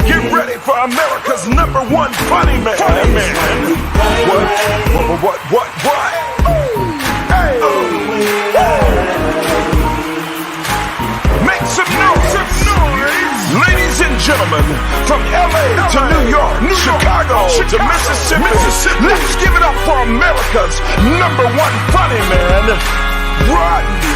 Get ready for America's #1 funny man. What? Hey. Make some noise. Ladies and gentlemen, from LA to New York, Chicago to Mississippi, let's give it up for America's #1 funny man, Rodney.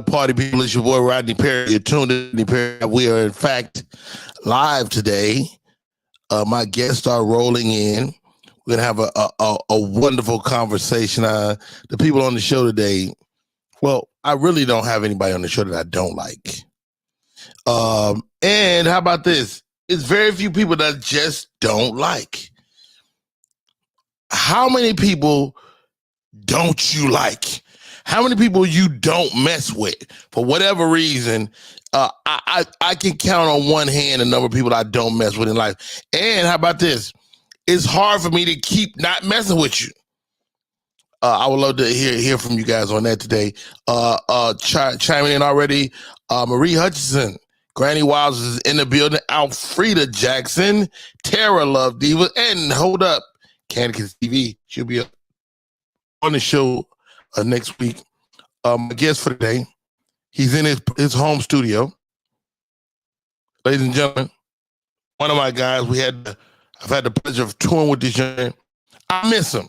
Party people, it's your boy Rodney Perry. You're tuned in to Rodney Perry. We are in fact live today. My guests are rolling in. We're gonna have a wonderful conversation. The people on the show today, well, I really don't have anybody on the show that I don't like. And how about this? It's very few people that I just don't like. How many people don't you like? How many people you don't mess with for whatever reason? I can count on one hand the number of people I don't mess with in life. And how about this? It's hard for me to keep not messing with you. I would love to hear from you guys on that today. Chiming in already, Marie Hutchinson, Granny Wiles is in the building. Alfreda Jackson, Tara Love Diva, and hold up, Candace TV. She'll be on the show next week. My guest for today, he's in his home studio. Ladies and gentlemen, one of my guys. I've had the pleasure of touring with this young man. I miss him,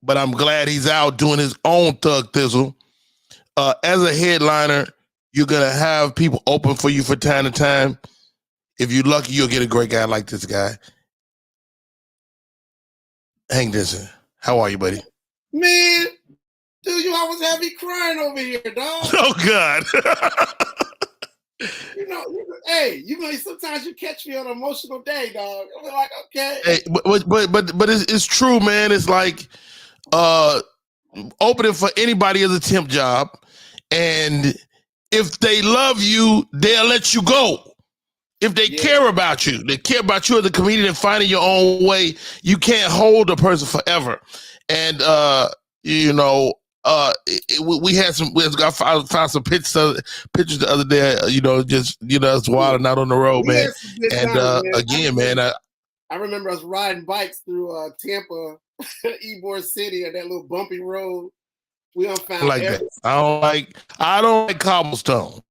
but I'm glad he's out doing his own thug thizzle. As a headliner, you're gonna have people open for you from time to time. If you're lucky, you'll get a great guy like this guy. Hank Denson, how are you, buddy? Man, dude, you always have me crying over here, dog. Oh God. Sometimes you catch me on an emotional day, dog. I'm like, okay. Hey, but it's true, man. It's like opening for anybody is a temp job, and if they love you, they'll let you go. If they care about you, they care about you as a comedian and finding your own way. You can't hold a person forever. And we found some pictures the other day. It's wild and out on the road, man. And again, man, I remember us riding bikes through Tampa, Ybor City, and that little bumpy road. We found like that. I don't like cobblestone.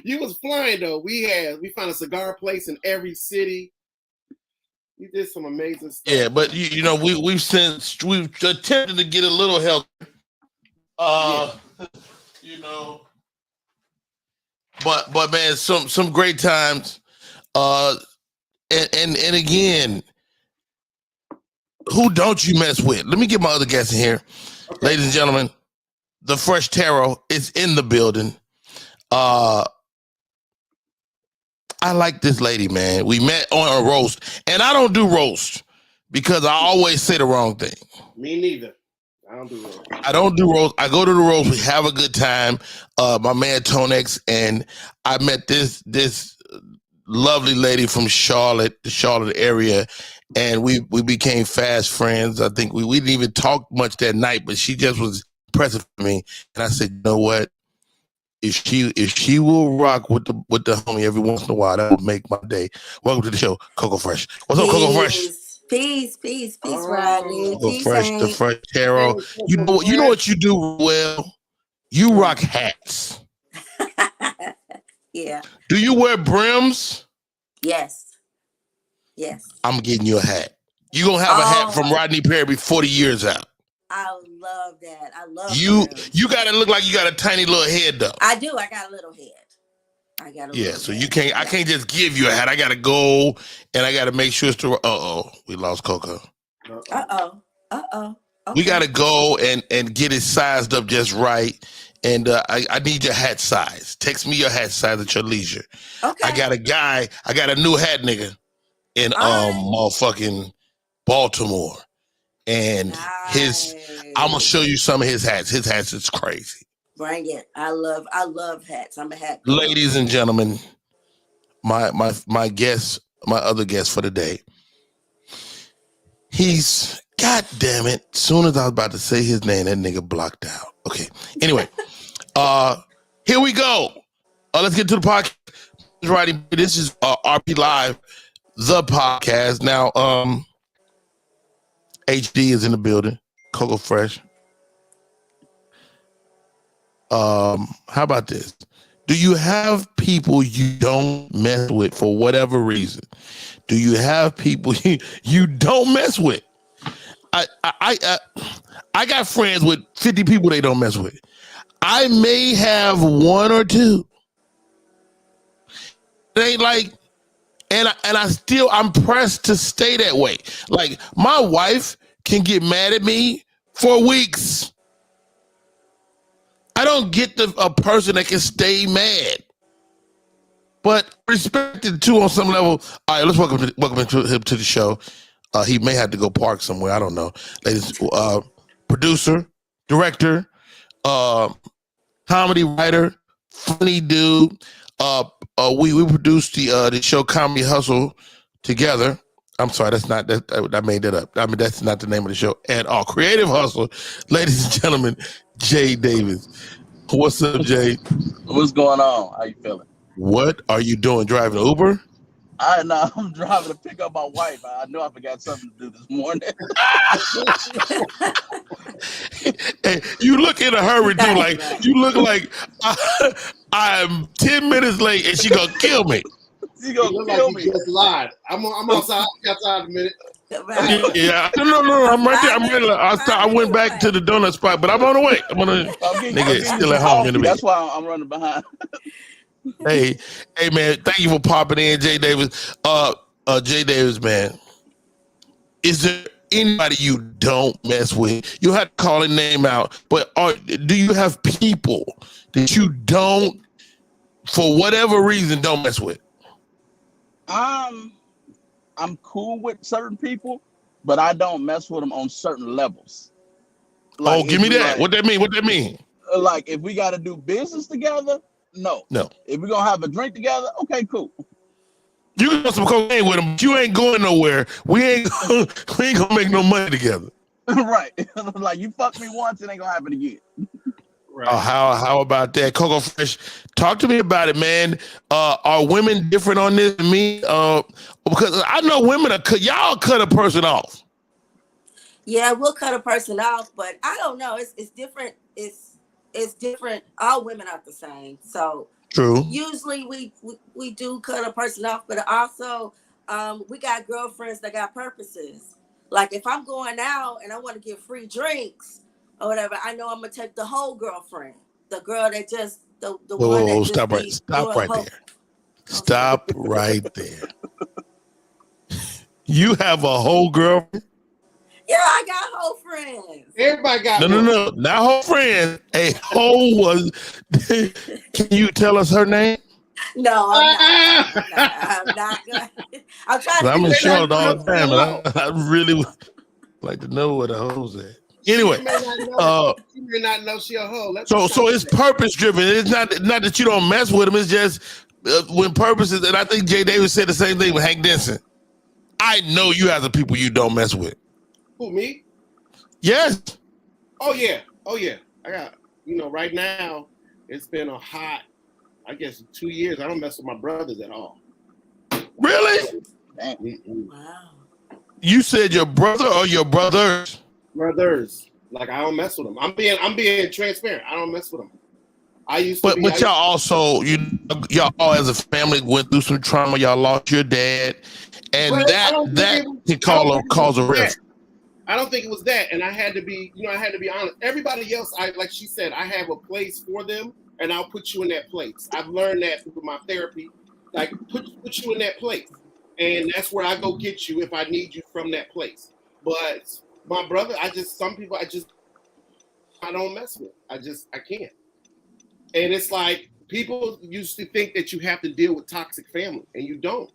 You was flying though. We found a cigar place in every city. You did some amazing stuff. Yeah, but we've attempted to get a little help. But man, some great times. And again, who don't you mess with? Let me get my other guests in here. Okay. Ladies and gentlemen, the Fresh Tarot is in the building. I like this lady, man. We met on a roast, and I don't do roast because I always say the wrong thing. Me neither. I don't do roast. I go to the roast. We have a good time. My man Tonex, and I met this lovely lady from Charlotte, the Charlotte area, and we became fast friends. I think we didn't even talk much that night, but she just was impressive for me, and I said, you know what? If she will rock with the homie every once in a while, that will make my day. Welcome to the show, Coco Fresh. What's up, Coco Fresh? Peace, Rodney. Coco Fresh, the Fresh Tarot. You know what you do well? You rock hats. Yeah. Do you wear brims? Yes. I'm getting you a hat. You gonna have a hat from Rodney Perry 40 years out. I love that. I love you. You gotta look like you got a tiny little head though. I do. I got a little head. So you can't. I can't just give you a hat. I gotta go and I gotta make sure it's the. We lost Coco. Okay. We gotta go and get it sized up just right. And I need your hat size. Text me your hat size at your leisure. Okay. I got a new hat nigga in motherfucking Baltimore. And I'm gonna show you some of his hats. His hats is crazy. Bring it. I love hats. I'm a hat girl. Ladies and gentlemen, my guest, my other guest for the day. He's, God damn it. Soon as I was about to say his name, that nigga blocked out. Okay. Anyway, here we go. Let's get to the podcast. Rodney, this is RP Live, the podcast. Now, HD is in the building. Coco Fresh. How about this? Do you have people you don't mess with for whatever reason? Do you have people you don't mess with? I got friends with 50 people they don't mess with. I may have one or two. It ain't like, and I'm pressed to stay that way. Like, my wife can get mad at me for weeks. I don't get a person that can stay mad. But respected too on some level. All right, let's welcome him to the show. He may have to go park somewhere. I don't know. Ladies, producer, director, comedy writer, funny dude. We produced the show Comedy Hustle together. I'm sorry, that's not that. I made that up. I mean, that's not the name of the show at all. Creative Hustle, ladies and gentlemen, Jay Davis. What's up, Jay? What's going on? How you feeling? What are you doing? Driving Uber? I'm driving to pick up my wife. I know I forgot something to do this morning. Hey, you look in a hurry too. Like, you look like I'm 10 minutes late and she gonna kill me. She gonna kill me. Just lied. I'm outside. Outside a minute. Yeah, no, I'm right there. I'm ready. I went back to the donut spot, but I'm on the way. Nigga, still at home in a minute. That's why I'm running behind. Hey, man, thank you for popping in, Jay Davis. Jay Davis, man, is there anybody you don't mess with? You have to call a name out, but do you have people that you don't, for whatever reason, don't mess with? I'm cool with certain people, but I don't mess with them on certain levels. Like, give me that. What that mean? Like, if we got to do business together, no. If we're gonna have a drink together, okay, cool. You can do some cocaine with them, but you ain't going nowhere. We ain't gonna make no money together. Right. Like, you fucked me once, it ain't gonna happen again. Right. How about that? Coco Fresh, talk to me about it, man. Are women different on this than me? Because I know women y'all cut a person off. Yeah, we'll cut a person off, but I don't know. It's different. It's different. All women aren't the same. So true. Usually we do cut a person off, but also we got girlfriends that got purposes. Like, if I'm going out and I want to get free drinks or whatever, I know I'm gonna take the whole girlfriend, the girl that just the one that stop right there. Stop right there. You have a whole girlfriend? Yeah, I got whole friends. Everybody got no, not whole friends. A whole was. Can you tell us her name? No, I'm not gonna. I'm trying to. I'm in Charlotte all the time, but I really would like to know where the hoes at. Anyway, you may not know she a hoe. So it's purpose driven. It's not that you don't mess with them. It's just when purposes. And I think Jay Davis said the same thing with Hank Denson. I know you have the people you don't mess with. Who, me? Yes. Oh yeah. I got, right now it's been a hot, I guess, 2 years. I don't mess with my brothers at all. Really? Wow. You said your brother or your brothers? Brothers. Like, I don't mess with them. I'm being transparent. I don't mess with them. But y'all also, y'all all as a family went through some trauma. Y'all lost your dad, and that can cause a rift. I don't think it was that, and I had to be honest. Everybody else, like she said, I have a place for them, and I'll put you in that place. I've learned that through my therapy. Like, put you in that place, and that's where I go get you if I need you from that place. But my brother, some people I don't mess with. I can't. And it's like, people used to think that you have to deal with toxic family, and you don't.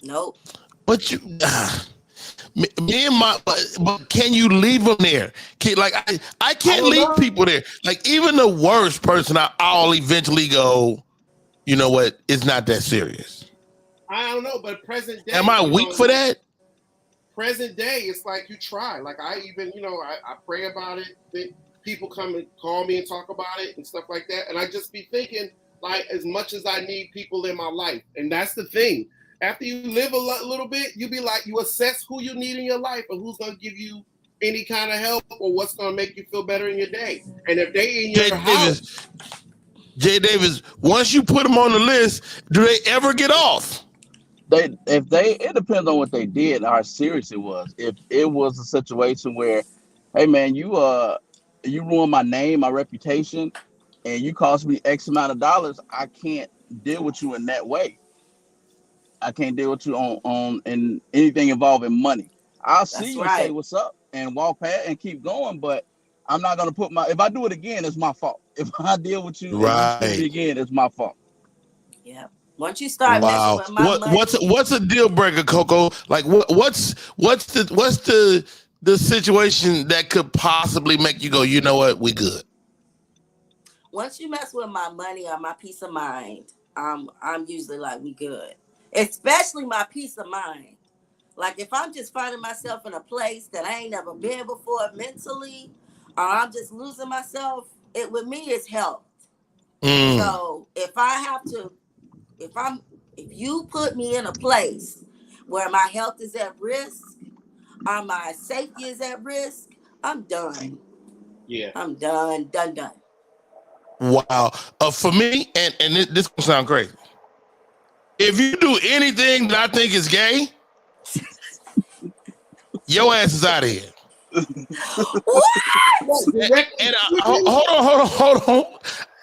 Nope. But Me and my, but can you leave them there? I can't leave people there. Like even the worst person, I'll eventually go, you know what? It's not that serious. I don't know, but present day. Am I weak for that? Present day, it's like you try. Like I even, I pray about it. People come and call me and talk about it and stuff like that. And I just be thinking, like, as much as I need people in my life. And that's the thing. After you live a little bit, you be like, you assess who you need in your life and who's going to give you any kind of help or what's going to make you feel better in your day. And if they in your house. Jay Davis, once you put them on the list, do they ever get off? It depends on what they did and how serious it was. If it was a situation where, hey man, you ruined my name, my reputation, and you cost me X amount of dollars, I can't deal with you in that way. I can't deal with you on in anything involving money. I'll see you and say what's up and walk past and keep going, but I'm not gonna if I do it again, it's my fault. If I deal with you and you see me again, it's my fault. Yeah. Once you start messing with my money, what's a deal breaker, Coco? Like what's the situation that could possibly make you go, you know what, we good? Once you mess with my money or my peace of mind, I'm usually like, we good. Especially my peace of mind. Like if I'm just finding myself in a place that I ain't never been before mentally, or I'm just losing myself, with me it's health. So if you put me in a place where my health is at risk, or my safety is at risk, I'm done. Yeah. I'm done. Wow. For me, and this will sound crazy. If you do anything that I think is gay, your ass is out of here. What? And hold on.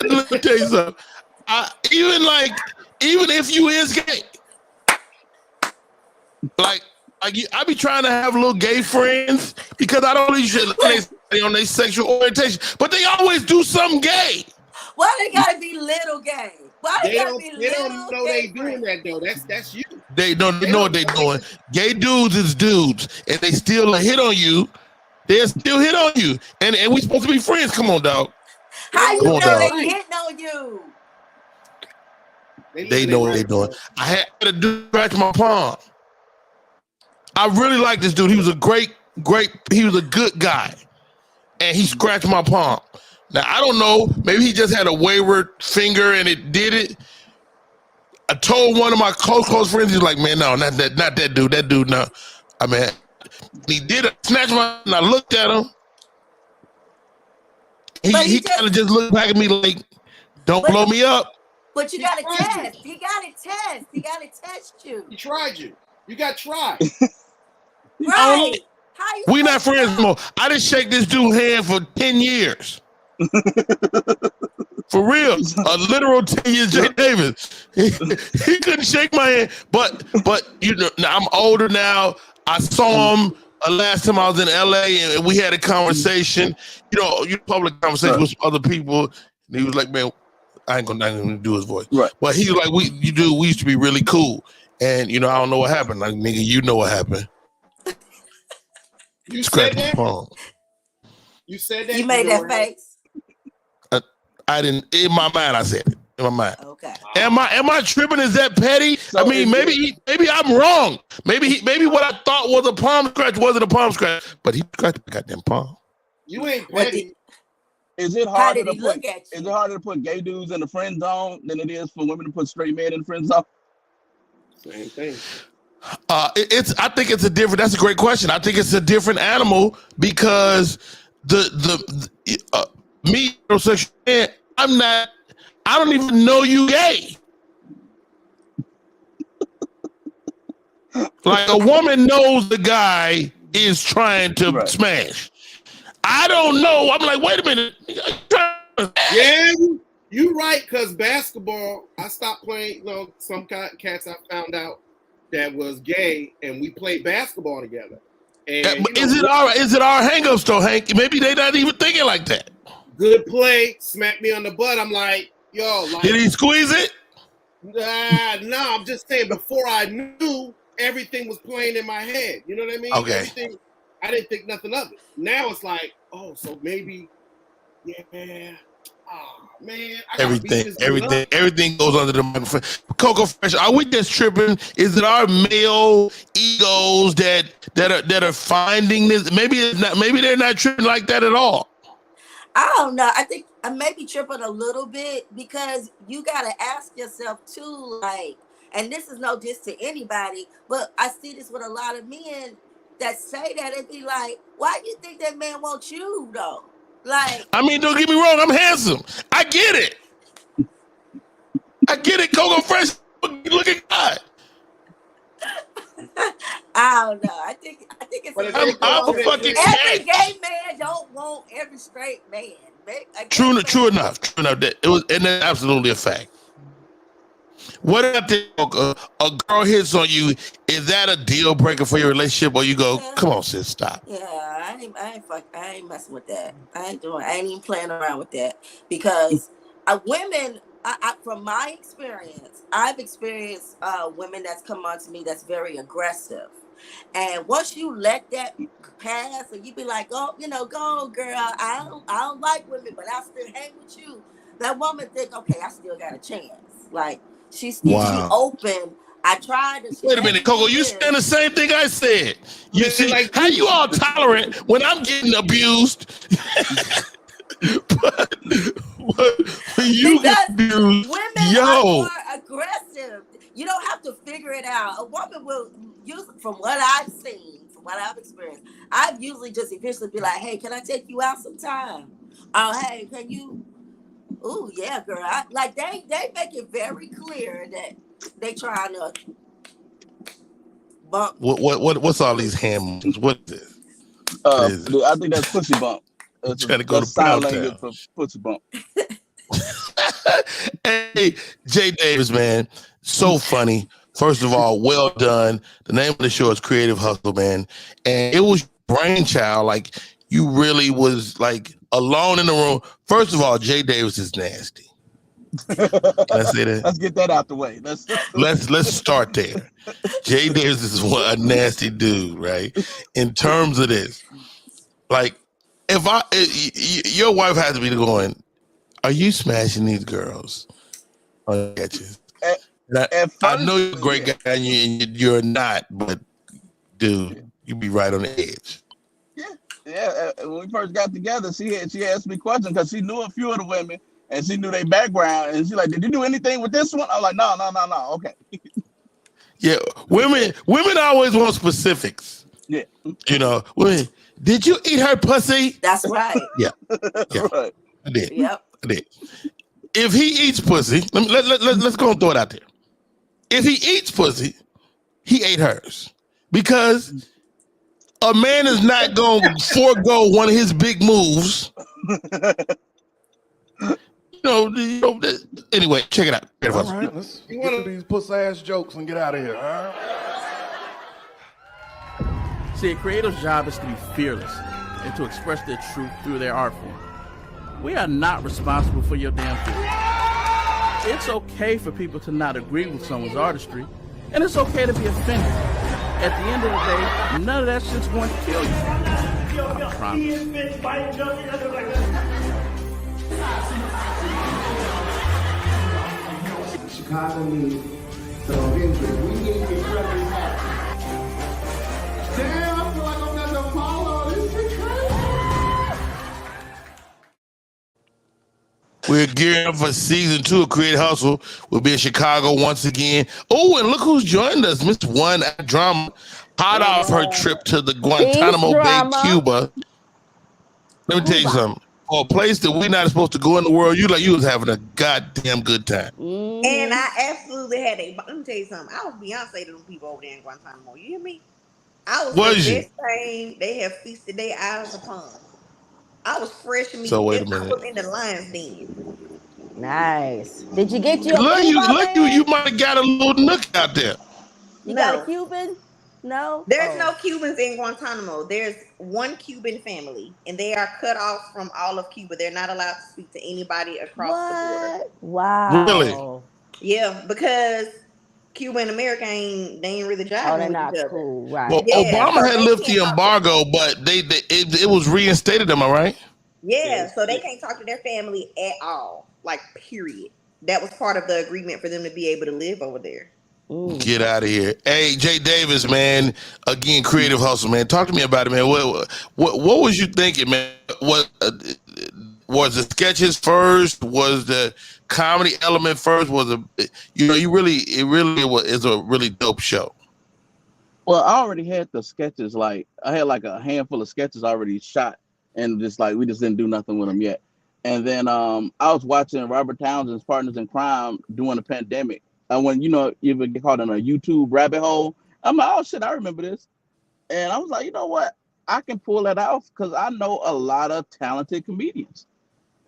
Let me tell you something. Even if you is gay, like I be trying to have little gay friends because I don't really shit on their sexual orientation, but they always do something gay. Why they gotta be little gay? Why they don't know they doing that though. That's you. They know what they doing. Gay dudes is dudes, and they still hit on you. They'll still hit on you, and we supposed to be friends. Come on, dog. How you know they hitting on you? They know what they're doing. I had to scratch my palm. I really like this dude. He was a great. He was a good guy, and he scratched my palm. Now I don't know. Maybe he just had a wayward finger and it did it. I told one of my close friends, he's like, "Man, no, not that dude. That dude, no." I mean, he did it. Snatched my. And I looked at him. He kind of just looked back at me like, "Don't blow me up." But you got to test. He got to test. He got to test you. He tried you. You got tried. Right. We not friends anymore. I didn't shake this dude's hand for 10 years. For real. A literal 10 years, Jay Davis. He couldn't shake my hand. But you know, I'm older now. I saw him last time I was in LA and we had a conversation. You know, public conversation with other people. And he was like, "Man, I ain't gonna do his voice." Right. But he was like, we used to be really cool. And you know, I don't know what happened. Like, nigga, you know what happened. You said that? You said that? You made that face? I didn't. In my mind, I said it. In my mind. Okay. Am I tripping? Is that petty? So I mean, maybe I'm wrong. Maybe what I thought was a palm scratch wasn't a palm scratch, but he scratched the goddamn palm. You ain't petty. Is it harder to put gay dudes in the friend zone than it is for women to put straight men in the friend zone? Same thing. I think it's a different. That's a great question. I think it's a different animal because me heterosexual man, I don't even know you gay. Like a woman knows the guy is trying to smash. I don't know. I'm like, wait a minute. Yeah, you right. Because basketball, I stopped playing. You know, some cats I found out that was gay, and we played basketball together. And is it our hang-ups though, Hank? Maybe they're not even thinking like that. Good play, smack me on the butt. I'm like, yo, like, did he squeeze it? No, I'm just saying. Before I knew, everything was playing in my head. You know what I mean? Okay. Everything, I didn't think nothing of it. Now it's like, oh, so maybe, yeah. Oh man, I gotta beat this dude up. Everything goes under the microphone. Coco Fresh, are we just tripping? Is it our male egos that are finding this? Maybe it's not. Maybe they're not tripping like that at all. I don't know. I think I may be tripping a little bit because you gotta ask yourself too, like, and this is no diss to anybody, but I see this with a lot of men that say that and be like, why do you think that man wants you though? Like, I mean, don't get me wrong, I'm handsome. I get it. I get it, Coco Fresh. Look at God. I don't know. I think it's I'm a fucking every catch. gay man don't want every straight man. True enough. That it was, and that's absolutely a fact. What if a girl hits on you? Is that a deal breaker for your relationship, or you go, come on, sis, stop? Yeah, I ain't messing with that. I ain't even playing around with that because women. From my experience, I've experienced women that's come on to me that's very aggressive, and once you let that pass, and you be like, oh, go on, girl. I don't like women, but I still hang with you. That woman think, okay, I still got a chance. Like she open. I tried to. Wait a minute, Coco. You saying the same thing I said. You see, like, how you all tolerant when I'm getting abused? but you get abused, women are more aggressive. You don't have to figure it out. A woman will use, from what I've seen, from what I've experienced, I've usually just eventually be like, hey, can I take you out sometime? Oh, hey, can you? Oh, yeah, girl. Like they make it very clear that they trying to bump. What's all these hand motions? What is this? I think that's pussy bump. That's trying to go to sign language for pussy bump. Hey, Jay Davis, man, so funny. First of all, well done. The name of the show is Creative Hustle, man, and it was brainchild. Like you really was like alone in the room. First of all, Jay Davis is nasty. Can I say that? Let's get that out the way. Let's start there. Jay Davis is a nasty dude, right? In terms of this, like, your wife has to be going, are you smashing these girls? I get you. I know you're a great guy and you're not, but dude, you be right on the edge. Yeah. When we first got together, she asked me questions because she knew a few of the women and she knew their background, and she's like, "Did you do anything with this one?" I'm like, "No, okay." Yeah, women always want specifics. Yeah, women. Did you eat her pussy? That's right. Yeah. Right. I did. Yep. I did. If he eats pussy, let's go and throw it out there. If he eats pussy, he ate hers. Because a man is not going to forego one of his big moves. Anyway, check it out. All right, let's get to these puss-ass jokes and get out of here. See, a creative's job is to be fearless and to express their truth through their art form. We are not responsible for your damn feelings. It's okay for people to not agree with someone's artistry, and it's okay to be offended. At the end of the day, none of that shit's going to kill you. I promise. Chicago needs some interest. We need to get records happen. Damn, I feel like I'm at the Apollo. This is crazy. We're gearing up for season 2 of Creative Hustle. We'll be in Chicago once again. Oh, and look who's joined us. Miss One Drama, hot off her trip to the Guantanamo Bay, Cuba. Let me tell you something. For a place that we're not supposed to go in the world, you was having a goddamn good time. And I absolutely had let me tell you something. I was Beyonce to them people over there in Guantanamo. You hear me? I was the best thing they have feasted their eyes upon. I was fresh meat. So wait a minute. I was in the lion's den. Nice. Did you get your Look, you might have got a little nook out there. You got a Cuban? No? There's no Cubans in Guantanamo. There's one Cuban family, and they are cut off from all of Cuba. They're not allowed to speak to anybody across the border. Wow. Really? Yeah, because Cuba and America ain't really Oh, jiving they're with not each other. cool, right? Well, Yeah, Obama so had they lifted can't the talk to their embargo, but it was reinstated. Am I right? yeah, so they can't talk to their family at all. Like, period. That was part of the agreement for them to be able to live over there. Get out of here. Hey, Jay Davis, man. Again, Creative Hustle, man. Talk to me about it, man. What was you thinking, man? What was the sketches first? Was the comedy element first? Was it is a really dope show. Well, I already had the sketches. Like I had like a handful of sketches already shot, and just like we just didn't do nothing with them yet. And then I was watching Robert Townsend's Partners in Crime during the pandemic. When you ever get caught in a YouTube rabbit hole, I'm like, oh shit, I remember this. And I was like, you know what? I can pull that off because I know a lot of talented comedians.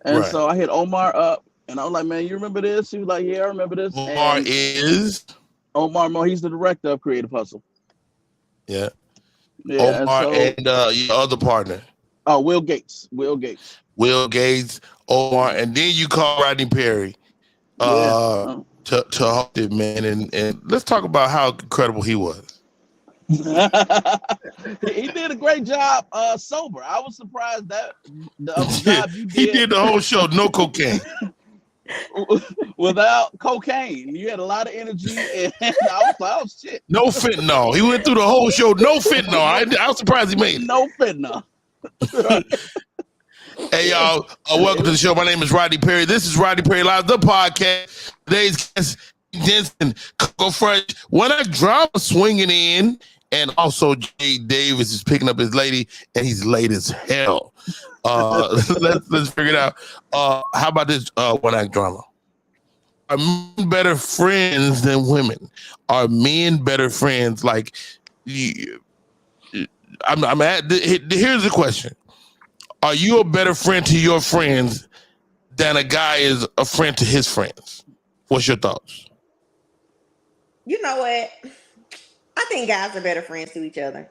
And Right. so I hit Omar up, and I was like, man, you remember this? He was like, yeah, I remember this. Omar And is Omar Mo, he's the director of Creative Hustle. yeah. Yeah, and Omar so and your other partner, Will Gates. Will Gates, Omar, and then you call Rodney Perry Yeah. to host it, man. And let's talk about how incredible he was. He did a great job sober. I was surprised that the job you did. He did the whole show, no cocaine. Without cocaine. You had a lot of energy, and I was like, oh shit. No fentanyl. He went through the whole show, no fentanyl. I was surprised he made it. No fentanyl. Hey y'all, welcome to the show. My name is Rodney Perry. This is Rodney Perry Live, the podcast. Today's guest, Jensen, Coco Fresh, One Act Drama swinging in, and also Jay Davis is picking up his lady, and he's late as hell. Let's figure it out. How about this One Act Drama? Are men better friends than women? Are men better friends? Like, I'm at. Here's the question: are you a better friend to your friends than a guy is a friend to his friends? What's your thoughts? You know what? I think guys are better friends to each other.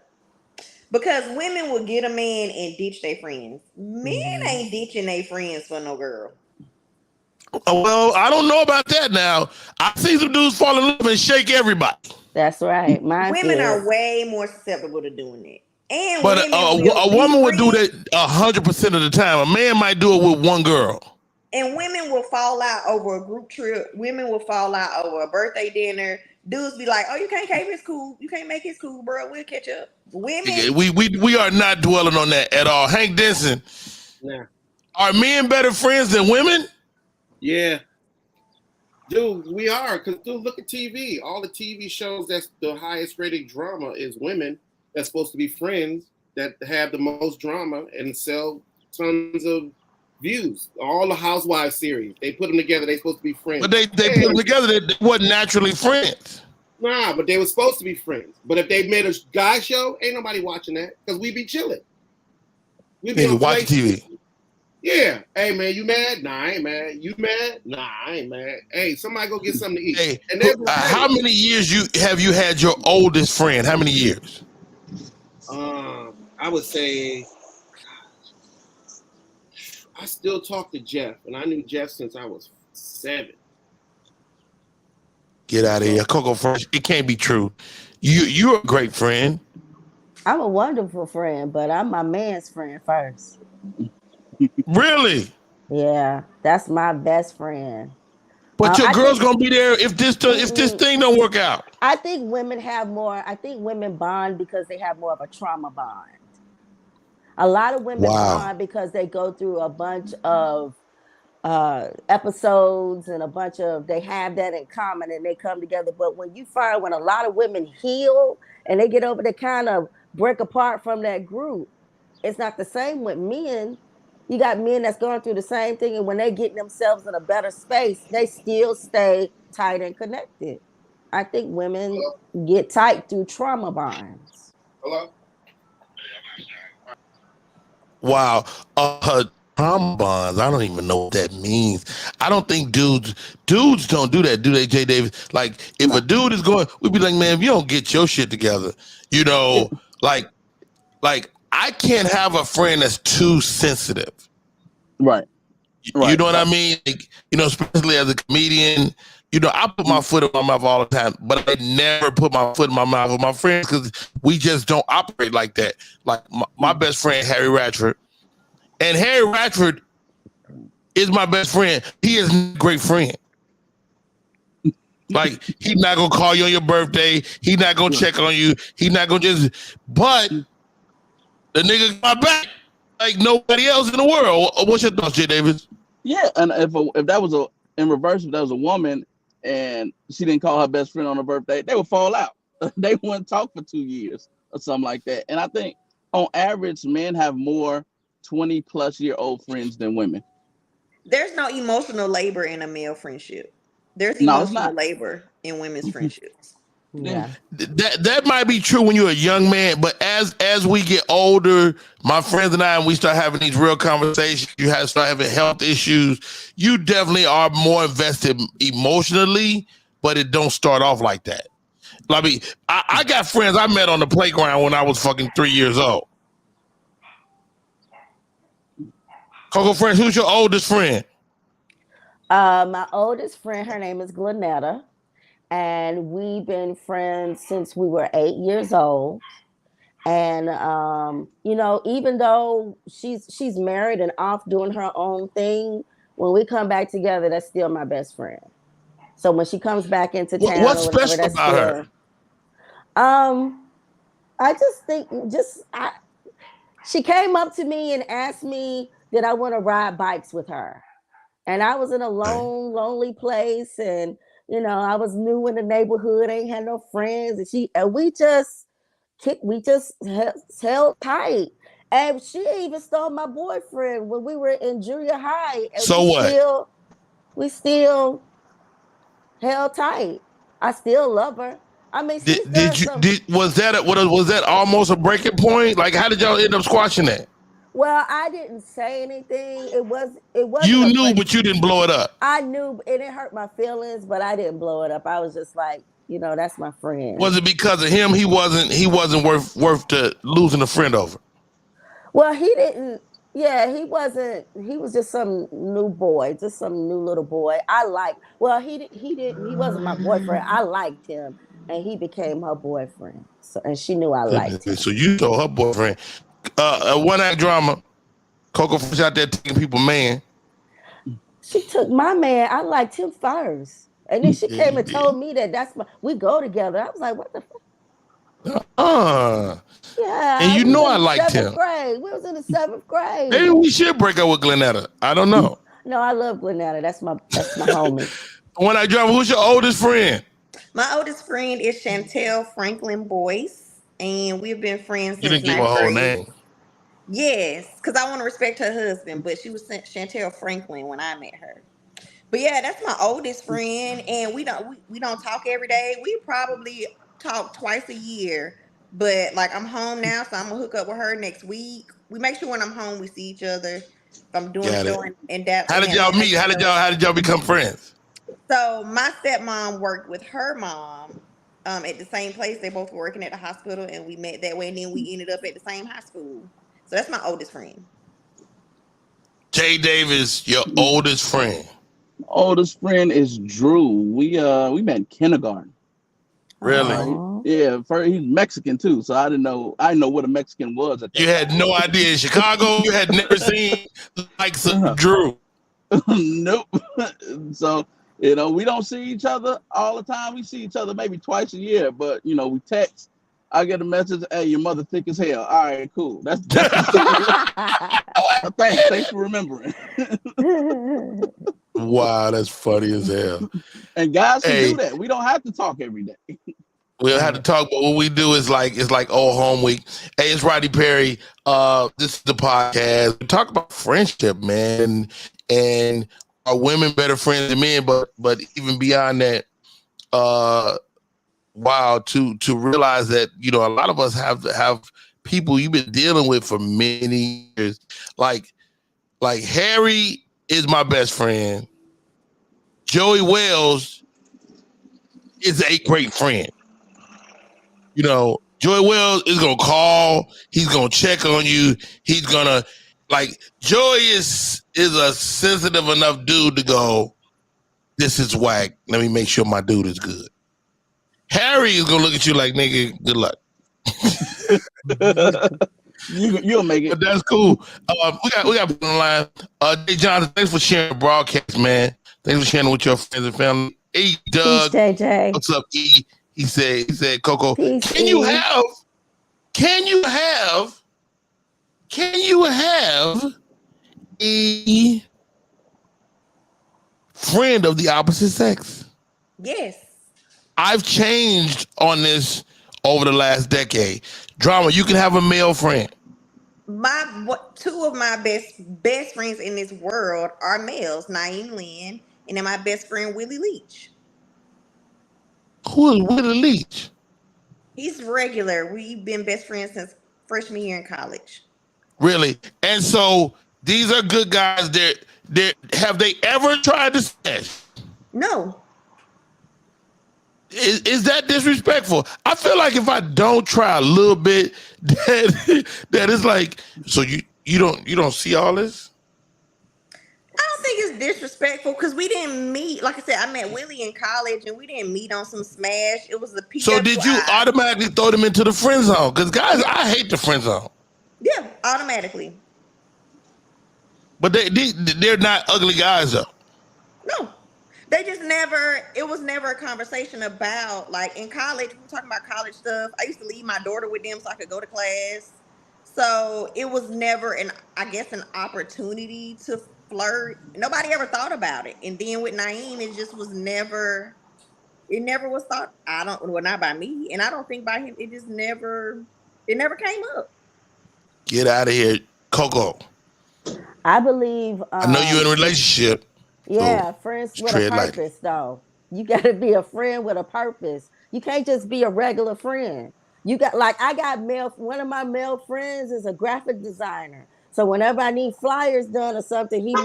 Because women will get a man and ditch their friends. Men ain't ditching their friends for no girl. Well, I don't know about that now. I see some dudes fall in love and shake everybody. That's right. Women are way more susceptible to doing that. And but a woman would do that 100% of the time. A man might do it with one girl. And women will fall out over a group trip. Women will fall out over a birthday dinner. Dudes be like, "Oh, you can't keep his cool. You can't make his cool, bro. We'll catch up." Women, we are not dwelling on that at all. Hank Denson, Yeah. Are men better friends than women? Yeah. Dude, we are. Because, dude, look at TV. All the TV shows that's the highest rated drama is women that's supposed to be friends that have the most drama and sell tons of views. All the Housewives series, they put them together. They're supposed to be friends. But they put them together. They wasn't naturally friends. Nah, but they were supposed to be friends. But if they made a guy show, ain't nobody watching that because we be chilling. We be watching TV. Yeah. Hey, man, you mad? Nah, I ain't mad. You mad? Nah, I ain't mad. Hey, somebody go get something to eat. Hey, and how many years have you had your oldest friend? How many years? I would say I still talk to Jeff, and I knew Jeff since I was 7. Get out of here, Coco Fresh. It can't be true. You're a great friend. I'm a wonderful friend, but I'm my man's friend first. Really? Yeah, that's my best friend. But your girl's gonna be there if this thing don't work out. I think women bond because they have more of a trauma bond. A lot of women bond because they go through a bunch of episodes and they have that in common and they come together. But when you find when a lot of women heal and they get over to kind of break apart from that group, it's not the same with men. You got men that's going through the same thing, and when they get themselves in a better space, they still stay tight and connected. I think women get tight through trauma bonds. Hello? Wow. Trauma bonds. I don't even know what that means. I don't think dudes don't do that, do they, Jay Davis? Like, if a dude is going, we'd be like, man, if you don't get your shit together, like I can't have a friend that's too sensitive. Right. You know what I mean? Like, especially as a comedian, You know, I put my foot in my mouth all the time, but I never put my foot in my mouth with my friends because we just don't operate like that. Like my best friend, Harry Ratchford, and Harry Ratchford is my best friend. He is a great friend. Like, he's not going to call you on your birthday. He's not going to check on you. He's not going to just, but the nigga got my back like nobody else in the world. What's your thoughts, Jay Davis? Yeah, and if that was in reverse, if that was a woman and she didn't call her best friend on her birthday, they would fall out. They wouldn't talk for 2 years or something like that. And I think on average, men have more 20-plus-year-old friends than women. There's no emotional labor in a male friendship. There's No, it's emotional not. labor in women's friendships. Yeah. That might be true when you're a young man, but as we get older, my friends and I, and we start having these real conversations, you start having health issues, you definitely are more invested emotionally, but it don't start off like that. I mean, I got friends I met on the playground when I was fucking 3 years old. Coco Friends, who's your oldest friend? My oldest friend, her name is Glenetta. And we've been friends since we were 8 years old. And you know, even though she's married and off doing her own thing, when we come back together, that's still my best friend. So when she comes back into town, What's or whatever, special that's about still, her? I just think she came up to me and asked me did I want to ride bikes with her. And I was in a lone, lonely place, and you know, I was new in the neighborhood, ain't had no friends, and we just held tight. And she even stole my boyfriend when we were in junior high, and So what? we still held tight. I still love her. I mean, she's done some. Was that almost a breaking point? Like, how did y'all end up squashing that? Well, I didn't say anything. It wasn't You a knew, break. but you didn't blow it up. I knew, and it hurt my feelings, but I didn't blow it up. I was just like, you know, that's my friend. Was it because of him? He wasn't worth losing a friend over. Well, he didn't. Yeah, he wasn't. He was just some new boy, just some new little boy. Well, he didn't. He wasn't my boyfriend. I liked him, and he became her boyfriend. So, and she knew I liked him. So you told her boyfriend. A one-act drama. Coco Fresh out there taking people man. She took my man. I liked him first, and then she came and told me that we go together. I was like, what the fuck? Yeah, and you know I liked him. Grade. We was in the 7th grade. Maybe we should break up with Glenetta. I don't know. No, I love Glenetta. That's my homie. One-act drama. Who's your oldest friend? My oldest friend is Chantel Franklin Boyce, and we've been friends since you didn't give her whole name. Yes, because I want to respect her husband, but she was Chantel Franklin when I met her. But yeah, that's my oldest friend, and we don't talk every day. We probably talk twice a year. But like, I'm home now, so I'm gonna hook up with her next week. We make sure when I'm home we see each other. If I'm doing a show in Dallas. How did y'all meet? How did y'all become friends? So my stepmom worked with her mom at the same place. They both were working at the hospital, and we met that way, and then we ended up at the same high school. So that's my oldest friend. Jay Davis, your oldest friend. My oldest friend is Drew. We met in kindergarten. Really? Yeah. He's Mexican too, so I didn't know what a Mexican was. You had no idea. In Chicago, you had never seen the likes of Drew. Nope. So you know, we don't see each other all the time. We see each other maybe twice a year, but you know, we text. I get a message, hey, your mother thick as hell. All right, cool. That's thanks for remembering. Wow, that's funny as hell. And guys can do that. We don't have to talk every day. We don't have to talk, but what we do is it's like old home week. Hey, it's Rodney Perry. This is the podcast. We talk about friendship, man, and are women better friends than men? But even beyond that, wow, to realize that, you know, a lot of us have people you've been dealing with for many years. Like Harry is my best friend. Joey Wells is a great friend. You know, Joey Wells is gonna call. He's gonna check on you. He's gonna Joey is a sensitive enough dude to go, This is whack. Let me make sure my dude is good. Harry is gonna look at you like, nigga, good luck. You'll make it. But that's cool. We got people on the line. Jay Johnson, thanks for sharing the broadcast, man. Thanks for sharing with your friends and family. E Doug, Peace, JJ. what's up, E? He said, Coco, Peace, can E. you have a friend of the opposite sex? Yes. I've changed on this over the last decade. Drama, you can have a male friend. Two of my best friends in this world are males, Naeem Lynn, and then my best friend Willie Leach. Who is Willie Leach? He's regular. We've been best friends since freshman year in college. Really? And so these are good guys. Have they ever tried to smash? No. Is that disrespectful? I feel like if I don't try a little bit, that is like, so you don't see all this? I don't think it's disrespectful because we didn't meet. Like I said, I met Willie in college and we didn't meet on some smash. It was the PWI. So did you automatically throw them into the friend zone? Because guys, I hate the friend zone. Yeah, automatically. But they're not ugly guys though. No. They just never, it was never a conversation about, like in college, we were talking about college stuff. I used to leave my daughter with them so I could go to class. So it was never an opportunity to flirt. Nobody ever thought about it. And then with Naeem, it just was never, it never was thought, not by me. And I don't think by him, it never came up. Get out of here, Coco. I believe. I know you're in a relationship. Yeah, friends with a purpose, though. You got to be a friend with a purpose. You can't just be a regular friend. You got, like, one of my male friends is a graphic designer. So whenever I need flyers done or something,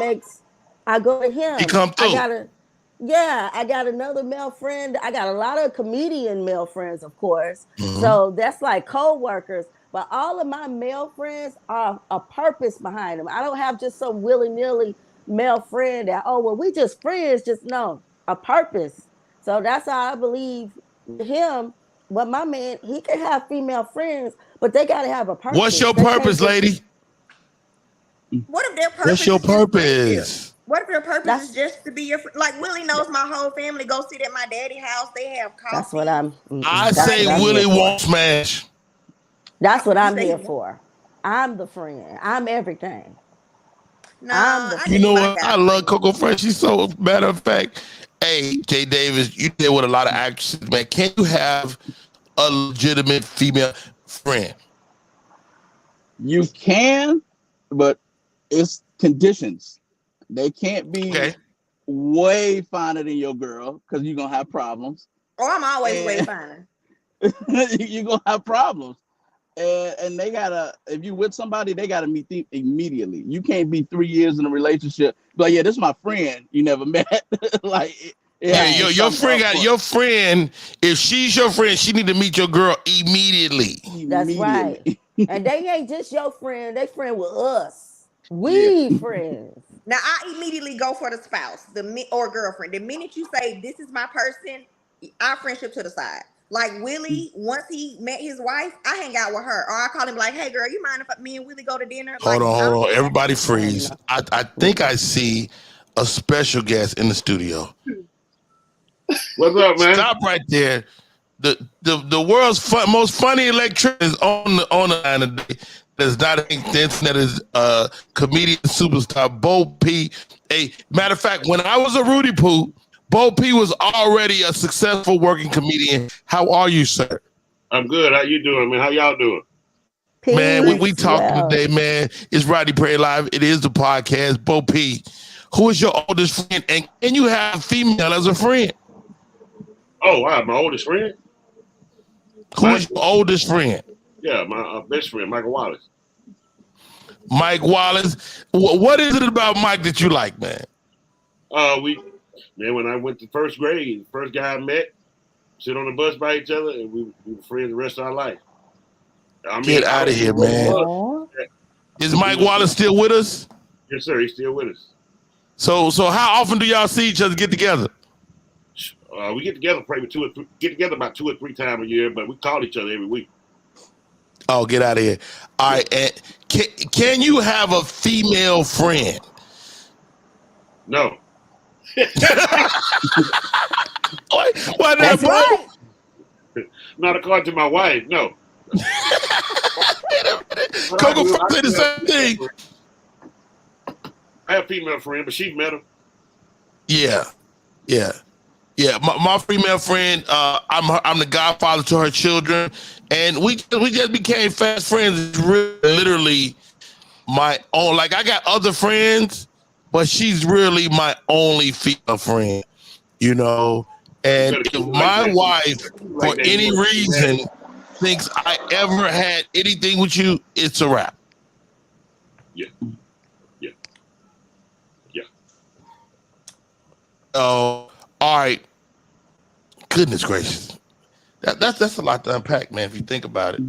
I go to him. He come through. I got another male friend. I got a lot of comedian male friends, of course. Mm-hmm. So that's like co-workers. But all of my male friends are a purpose behind them. I don't have just some willy-nilly male friend that, we just friends, a purpose. So that's how I believe him. But my man, he can have female friends, but they got to have a purpose. What's your purpose, lady? What if their purpose? What's your purpose? What if their purpose is just to be your friend? Like Willie knows my whole family. Go sit at my daddy's house. They have coffee. That's what I'm. I say Willie won't smash. That's what I'm here for. I'm the friend. I'm everything. No, you know what? I love Coco Fresh. She's so matter of fact. Hey, Jay Davis, you deal with a lot of actresses, man. Can you have a legitimate female friend? You can, but it's conditions. They can't be way finer than your girl because you're gonna have problems. Oh, I'm always way finer. You're gonna have problems. And they gotta, if you with somebody, they gotta meet them immediately. You can't be 3 years in a relationship, but yeah, this is my friend you never met. Your friend. If she's your friend, she need to meet your girl immediately. That's right. And they ain't just your friend; they friend with us. We friends. Now I immediately go for the spouse, or girlfriend. The minute you say this is my person, our friendship to the side. Like Willie, once he met his wife, I hang out with her. Or I call him like, hey girl, you mind if me and Willie go to dinner? Hold on. Everybody freeze. I think I see a special guest in the studio. What's up, man? Stop right there. The world's most funny electrician is on the line today. That's not that is comedian superstar Bo P. Matter of fact, when I was a Rudy Poo, Bo P was already a successful working comedian. How are you, sir? I'm good. How you doing, man? How y'all doing? Peace. Man, we talking today, man. It's Rodney Prairie Live. It is the podcast. Bo P, who is your oldest friend? And can you have a female as a friend? Oh, wow. My oldest friend? Who is your oldest friend? Yeah, my best friend, Michael Wallace. Mike Wallace. What is it about Mike that you like, man? When I went to first grade, the first guy I met, sit on the bus by each other, and we were friends the rest of our life. Get out of here, man. Is Mike Wallace still with us? Yes, sir. He's still with us. So how often do y'all see each other get together? We get together probably about 2 or 3 times a year, but we call each other every week. Oh, get out of here! All right, and can you have a female friend? No. Why not? That's right. Not according to my wife. No. Coco said the same thing. I have a female friend, but she's met her. Yeah. My female friend, I'm the godfather to her children, and we just became fast friends. It's literally my own. Like, I got other friends, but she's really my only female friend. You know, and if my wife, for any reason, thinks I ever had anything with you, it's a wrap. Yeah. Oh, all right. Goodness gracious, that's a lot to unpack, man. If you think about it.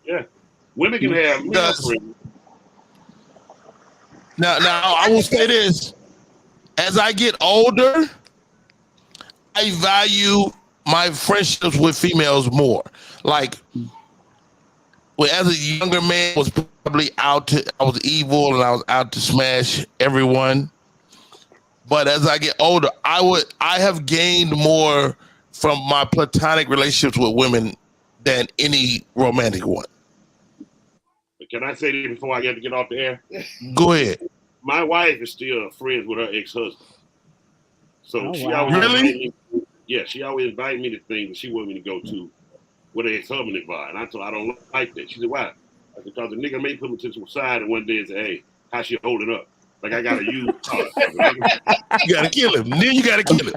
Yeah, women can have male friends. Now, I will say this: as I get older, I value my friendships with females more. Like, as a younger man, I was probably I was evil and I was out to smash everyone. But as I get older, I have gained more from my platonic relationships with women than any romantic one. But can I say this before I get off the air? Go ahead. My wife is still friends with her ex-husband. So she always she always invited me to things that she wanted me to go to with her ex-husband involved. And I told her I don't like that. She said, why? I said, because the nigga may put me to the side and one day and say, hey, how she holding up? Like, I gotta use You gotta kill him. Then you gotta kill him.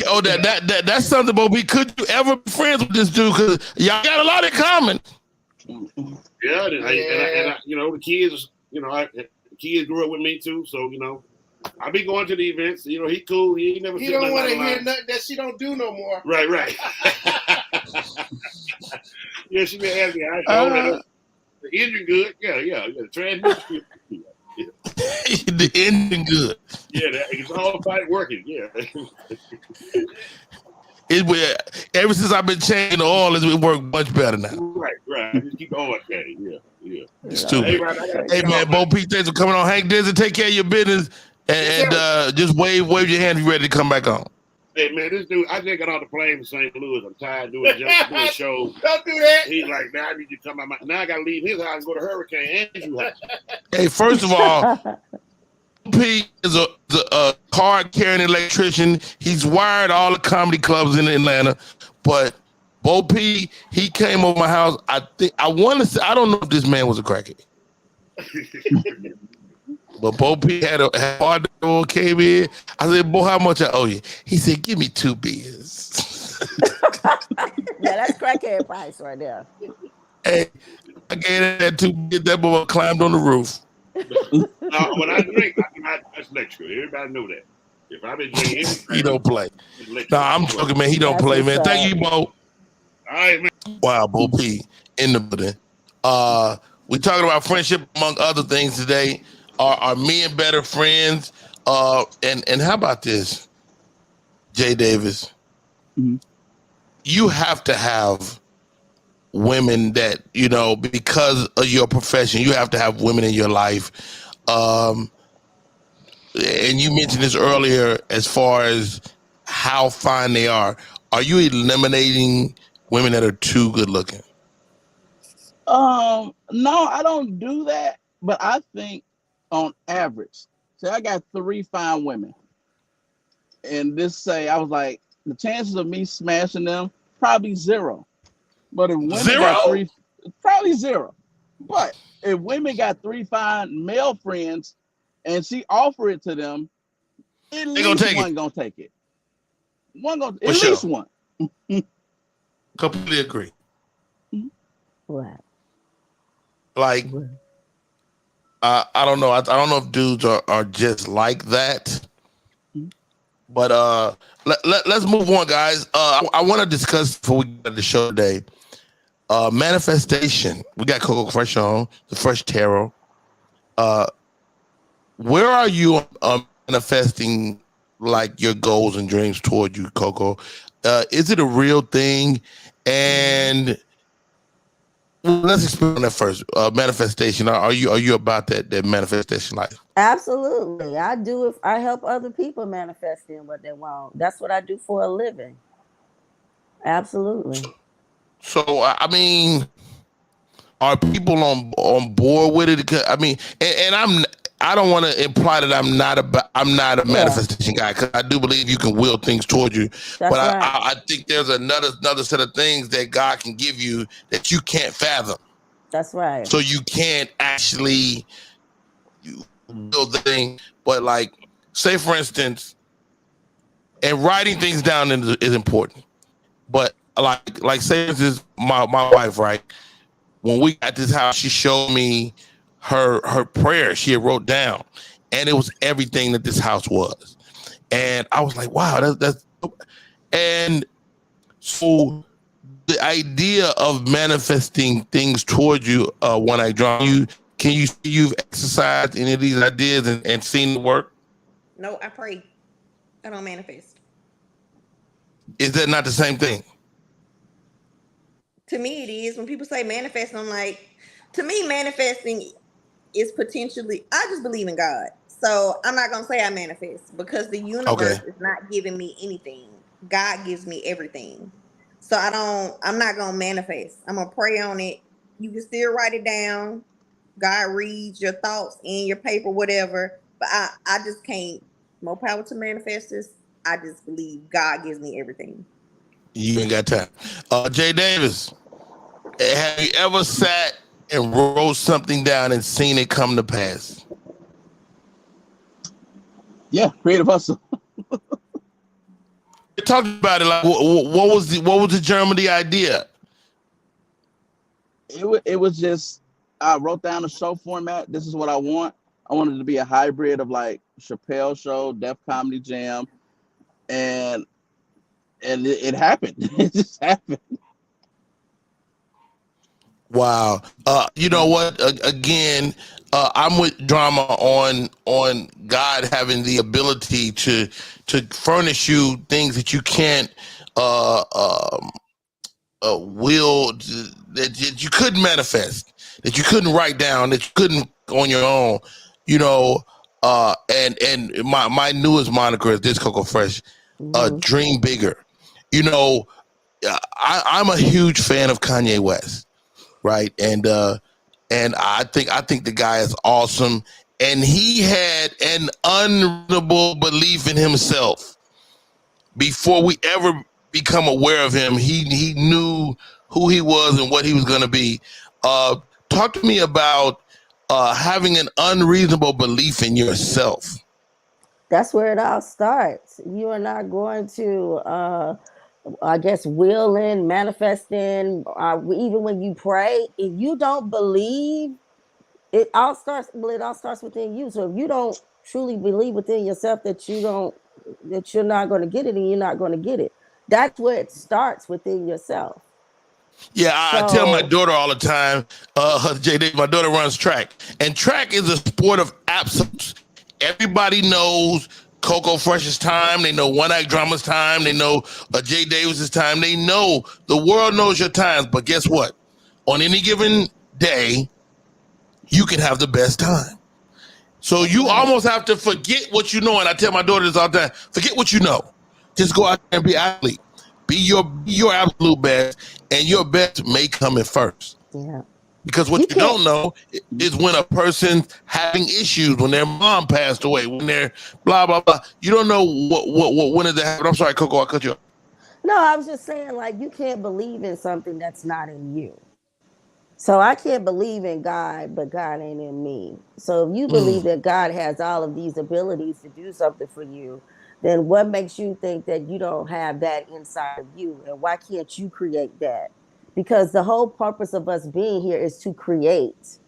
Oh, that's something, but could you ever be friends with this dude? Because y'all got a lot in common. Yeah, and I you know, the kids, you know, the kids grew up with me too, so you know, I be going to the events. You know, he cool. He ain't never. He don't want to hear nothing that she don't do no more. Right. Yeah, she been asking. The engine good. Yeah. The transmission. Yeah. The engine good. Yeah, it's all about working. Yeah. Ever since I've been changing the oil, it worked much better now. Right. Just keep going, okay. Yeah. Stupid. Hey man, Bo Pete, thanks for coming on. Hank Dizzy, take care of your business and just wave your hand if you're ready to come back on. Hey man, this dude, I just got off the plane from St. Louis. I'm tired of doing shows. Don't do that. He's like, now I need you to come out. Now I got to leave his house and go to Hurricane Andrew house. Hey, first of all, P is a card-carrying electrician. He's wired all the comedy clubs in Atlanta. But Bo P, he came over my house. I want to say, I don't know if this man was a crackhead. But Bo P had a hard door, came in. I said, Bo, how much I owe you? He said, give me 2 beers. Yeah, that's crackhead price right there. Hey, I gave that 2 beers. That boy climbed on the roof. When I drink, that's electrical. Everybody know that. If I've been drinking anything, He don't play. Nah, I'm joking, man. He don't play, man. Thank you, Bo. All right, man. Wow, Bo P in the building. We talking about friendship among other things today. Are men better friends? And how about this, Jay Davis? Mm-hmm. You have to have women that, you know, because of your profession, you have to have women in your life. And you mentioned this earlier as far as how fine they are. Are you eliminating women that are too good looking? No, I don't do that. But I think on average, say I got 3 fine women. And I was like, the chances of me smashing them, probably 0. But if women got 3, probably 0. But if women got 3 fine male friends and she offer it to them, at least one gonna take it. At least one. Completely agree. What? Like, I don't know. I don't know if dudes are just like that. But let's move on, guys. I want to discuss before we get to the show today. Manifestation. We got Coco Fresh on, the Fresh Tarot. Where are you manifesting like your goals and dreams toward you, Coco. Is it a real thing? And well, let's explain that first. Manifestation. Are you about that manifestation life? Absolutely. I do. If I help other people manifest in what they want, that's what I do for a living. Absolutely. So I mean, are people on board with it? I mean, and I don't want to imply that I'm not a manifestation guy, because I do believe you can will things toward you. That's But right. I think there's another set of things that God can give you that you can't fathom. That's right. So you can't actually will the thing. But like, say for instance, and writing things down is important. But like say this is my wife, right? When we got this house, she showed me her prayer she had wrote down, and it was everything that this house was. And I was like, wow, that's and so the idea of manifesting things toward you, when I draw you, can you see you've exercised any of these ideas and seen the work? No, I pray. I don't manifest. Is that not the same thing? To me, it is. When people say manifest, I'm like, to me, manifesting is potentially. I just believe in God, so I'm not gonna say I manifest because the universe is not giving me anything. God gives me everything, so I'm not gonna manifest. I'm gonna pray on it. You can still write it down. God reads your thoughts in your paper, whatever. But I just can't. More power to manifestors. I just believe God gives me everything. You ain't got time. Jay Davis, have you ever sat and wrote something down and seen it come to pass? Yeah, creative hustle. Talk about it. Like, what was the germ of the idea? It was just, I wrote down a show format. This is what I want. I wanted it to be a hybrid of like Chappelle Show, Def Comedy Jam, and it happened. It just happened. Wow. You know what? Again, I'm with drama on God having the ability to furnish you things that you can't will that you couldn't manifest, that you couldn't write down, that you couldn't on your own. You know, and my newest moniker is this, Coco Fresh. Dream bigger. You know, I'm a huge fan of Kanye West, right? And I think the guy is awesome, and he had an unreasonable belief in himself before we ever become aware of him. He knew who he was and what he was going to be. Talk to me about having an unreasonable belief in yourself. That's where it all starts. You are not going to, I guess, willing, manifesting, even when you pray, if you don't believe, it all starts within you. So if you don't truly believe within yourself that you're not going to get it, and you're not going to get it. That's where it starts, within yourself. Yeah, I tell my daughter all the time, JD, my daughter runs track, and track is a sport of absolutes. Everybody knows Coco Fresh's time. They know One Act Drama's time. They know Jay Davis's time. They know the world knows your times. But guess what? On any given day, you can have the best time. So you almost have to forget what you know. And I tell my daughter this all the time: forget what you know. Just go out there and be an athlete. Be your absolute best, and your best may come in first. Yeah. Because what you don't know is when a person's having issues, when their mom passed away, when they're blah blah blah. You don't know what when did that happen. I'm sorry, Coco, I cut you off. No, I was just saying, like, you can't believe in something that's not in you. So I can't believe in God, but God ain't in me. So if you believe that God has all of these abilities to do something for you, then what makes you think that you don't have that inside of you? And why can't you create that? Because the whole purpose of us being here is to create.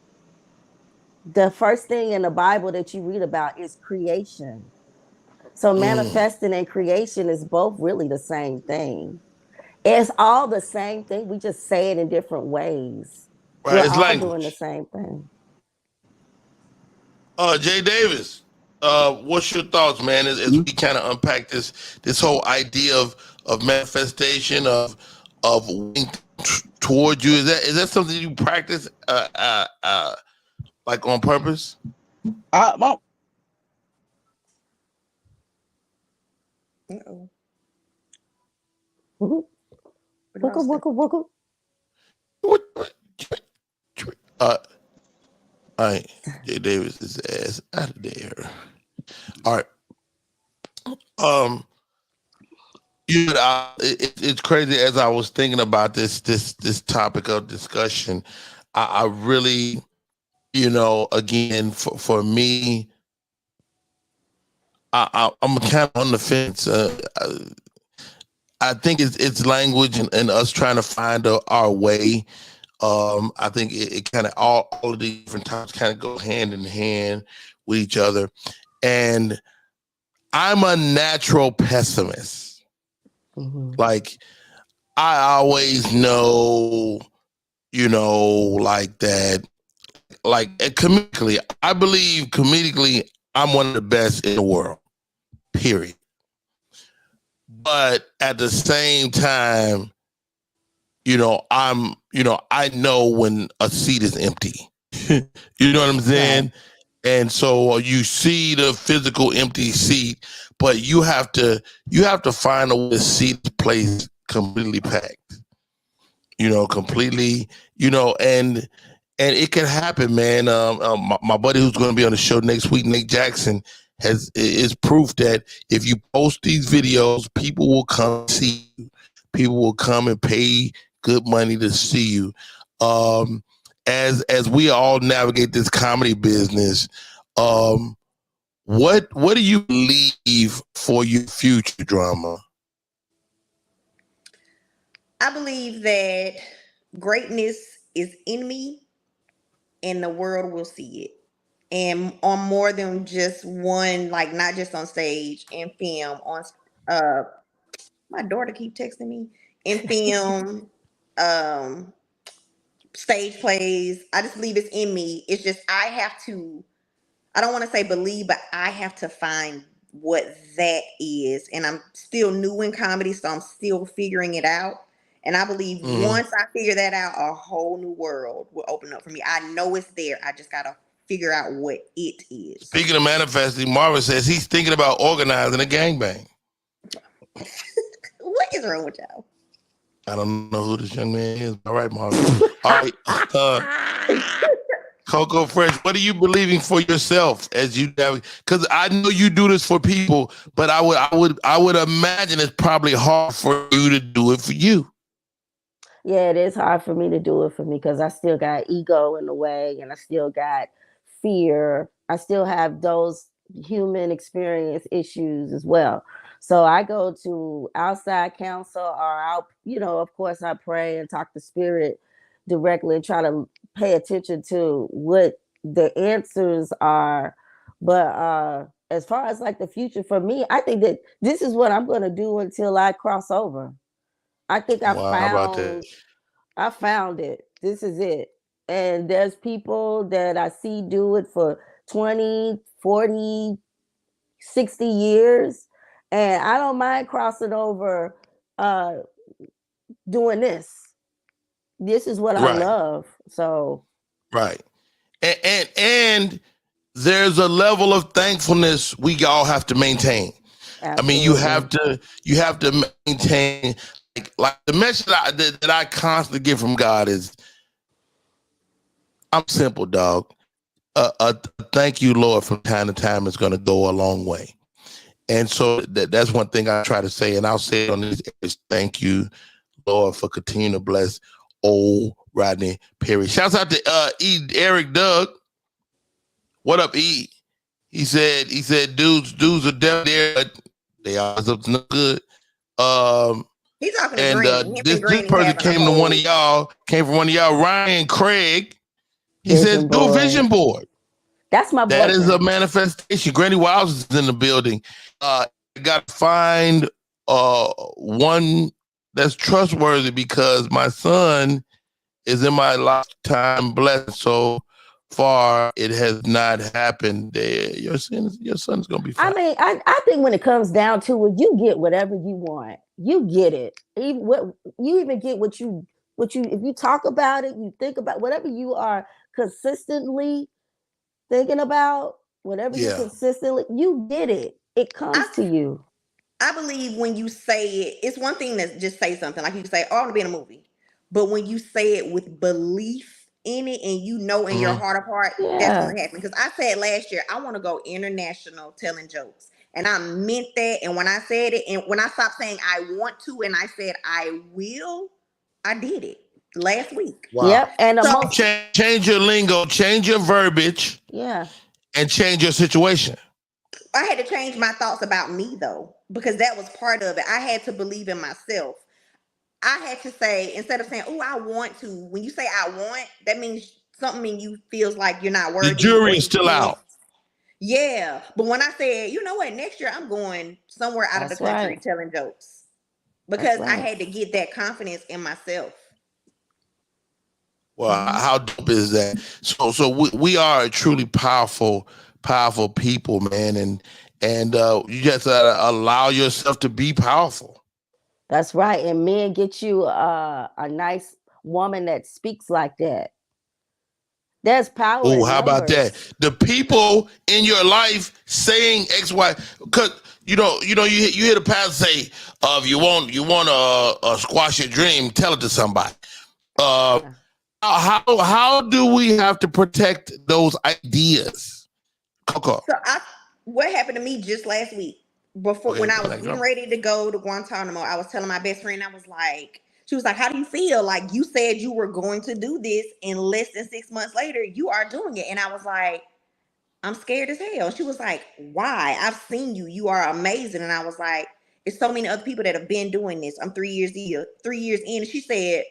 The first thing in the Bible that you read about is creation. So manifesting and creation is both really the same thing. It's all the same thing. We just say it in different ways. Right, We're it's all language. doing the same thing. Jay Davis, what's your thoughts, man, as we kind of unpack this whole idea of manifestation of towards you? Is that something you practice like on purpose? Uh-oh. All right, Jay Davis is ass out of there. All right. You know, it's crazy. As I was thinking about this topic of discussion, I really, you know, again, for me, I'm kind of on the fence. I think it's language and us trying to find our way. I think it kind of all of the different types kind of go hand in hand with each other. And I'm a natural pessimist. Mm-hmm. Like, I always know, you know, like that, like comedically, I believe comedically, I'm one of the best in the world, period. But at the same time, you know, I know when a seat is empty. You know what I'm saying? Right. And so you see the physical empty seat, but you have to find a way to see the place completely packed. You know, completely, you know, and it can happen, man. My buddy who's going to be on the show next week, Nick Jackson, is proof that if you post these videos, people will come see you. People will come and pay good money to see you. As we all navigate this comedy business, what do you believe for your future, drama? I believe that greatness is in me and the world will see it. And on more than just one, like not just on stage and film, on my daughter keep texting me, in film, stage plays. I just believe it's in me. It's just I don't want to say believe, but I have to find what that is. And I'm still new in comedy, so I'm still figuring it out. And I believe once I figure that out, a whole new world will open up for me. I know it's there. I just got to figure out what it is. Speaking of manifesting, Marvin says he's thinking about organizing a gangbang. What is wrong with y'all? I don't know who this young man is. All right, Marvin. All right. Coco Fresh, what are you believing for yourself as you have? Because I know you do this for people, but I would imagine it's probably hard for you to do it for you. Yeah, it is hard for me to do it for me because I still got ego in the way and I still got fear. I still have those human experience issues as well. So I go to outside counsel or I'll, you know, of course I pray and talk to spirit directly and try to pay attention to what the answers are. But as far as like the future for me, I think that this is what I'm going to do until I cross over. I think I found it. This is it. And there's people that I see do it for 20, 40, 60 years. And I don't mind crossing over doing this. This is what I love. So right. And there's a level of thankfulness we all have to maintain. Absolutely. I mean, you have to maintain like the message that I constantly get from God is, I'm simple, dog. Thank you, Lord, from time to time is going to go a long way. And so that's one thing I try to say, and I'll say it on this is thank you, Lord, for continuing to bless old Rodney Perry. Shouts out to Eric Doug. What up, E? He said, dudes are definitely there, but they are up to no good. He's talking to Granny. This person came from one of y'all, Ryan Craig. He says, do a vision board. That's my boy. That is a manifestation. Granny Wiles is in the building. Got to find one that's trustworthy because my son is in my lifetime blessed. So far it has not happened, your son's gonna be fine. I mean, I think when it comes down to it, you get whatever you want. You get it. You even get what you if you talk about it, you think about whatever you are consistently thinking about, whatever you consistently, you get it. It comes to you. I believe when you say it, it's one thing to just say something. Like you can say, oh, I want to be in a movie. But when you say it with belief in it and you know in your heart of heart, that's going to happen. Because I said last year, I want to go international telling jokes. And I meant that. And when I said it, and when I stopped saying I want to and I said I will, I did it last week. Wow. Yep. And so change your lingo, change your verbiage. Yeah. And change your situation. I had to change my thoughts about me though, because that was part of it. I had to believe in myself. I had to say, instead of saying, oh, I want to, when you say I want, that means something in you feels like you're not worthy. The jury is still out. Yeah. But when I said, you know what, next year I'm going somewhere out of the country telling jokes. Because I had to get that confidence in myself. Well, how dope is that? So we are a truly powerful people, man, and you just allow yourself to be powerful. That's right, and men get you a nice woman that speaks like that. There's power. Oh, how about that? The people in your life saying X, Y, because you hear the pastor say, if you want to squash your dream, tell it to somebody. How do we have to protect those ideas, Coco? So what happened to me just last week? When I was getting ready to go to Guantanamo, I was telling my best friend, she was like, how do you feel? Like, you said you were going to do this, and less than 6 months later, you are doing it. And I was like, I'm scared as hell. She was like, why? I've seen you. You are amazing. And I was like, it's so many other people that have been doing this. I'm 3 years in. And she said,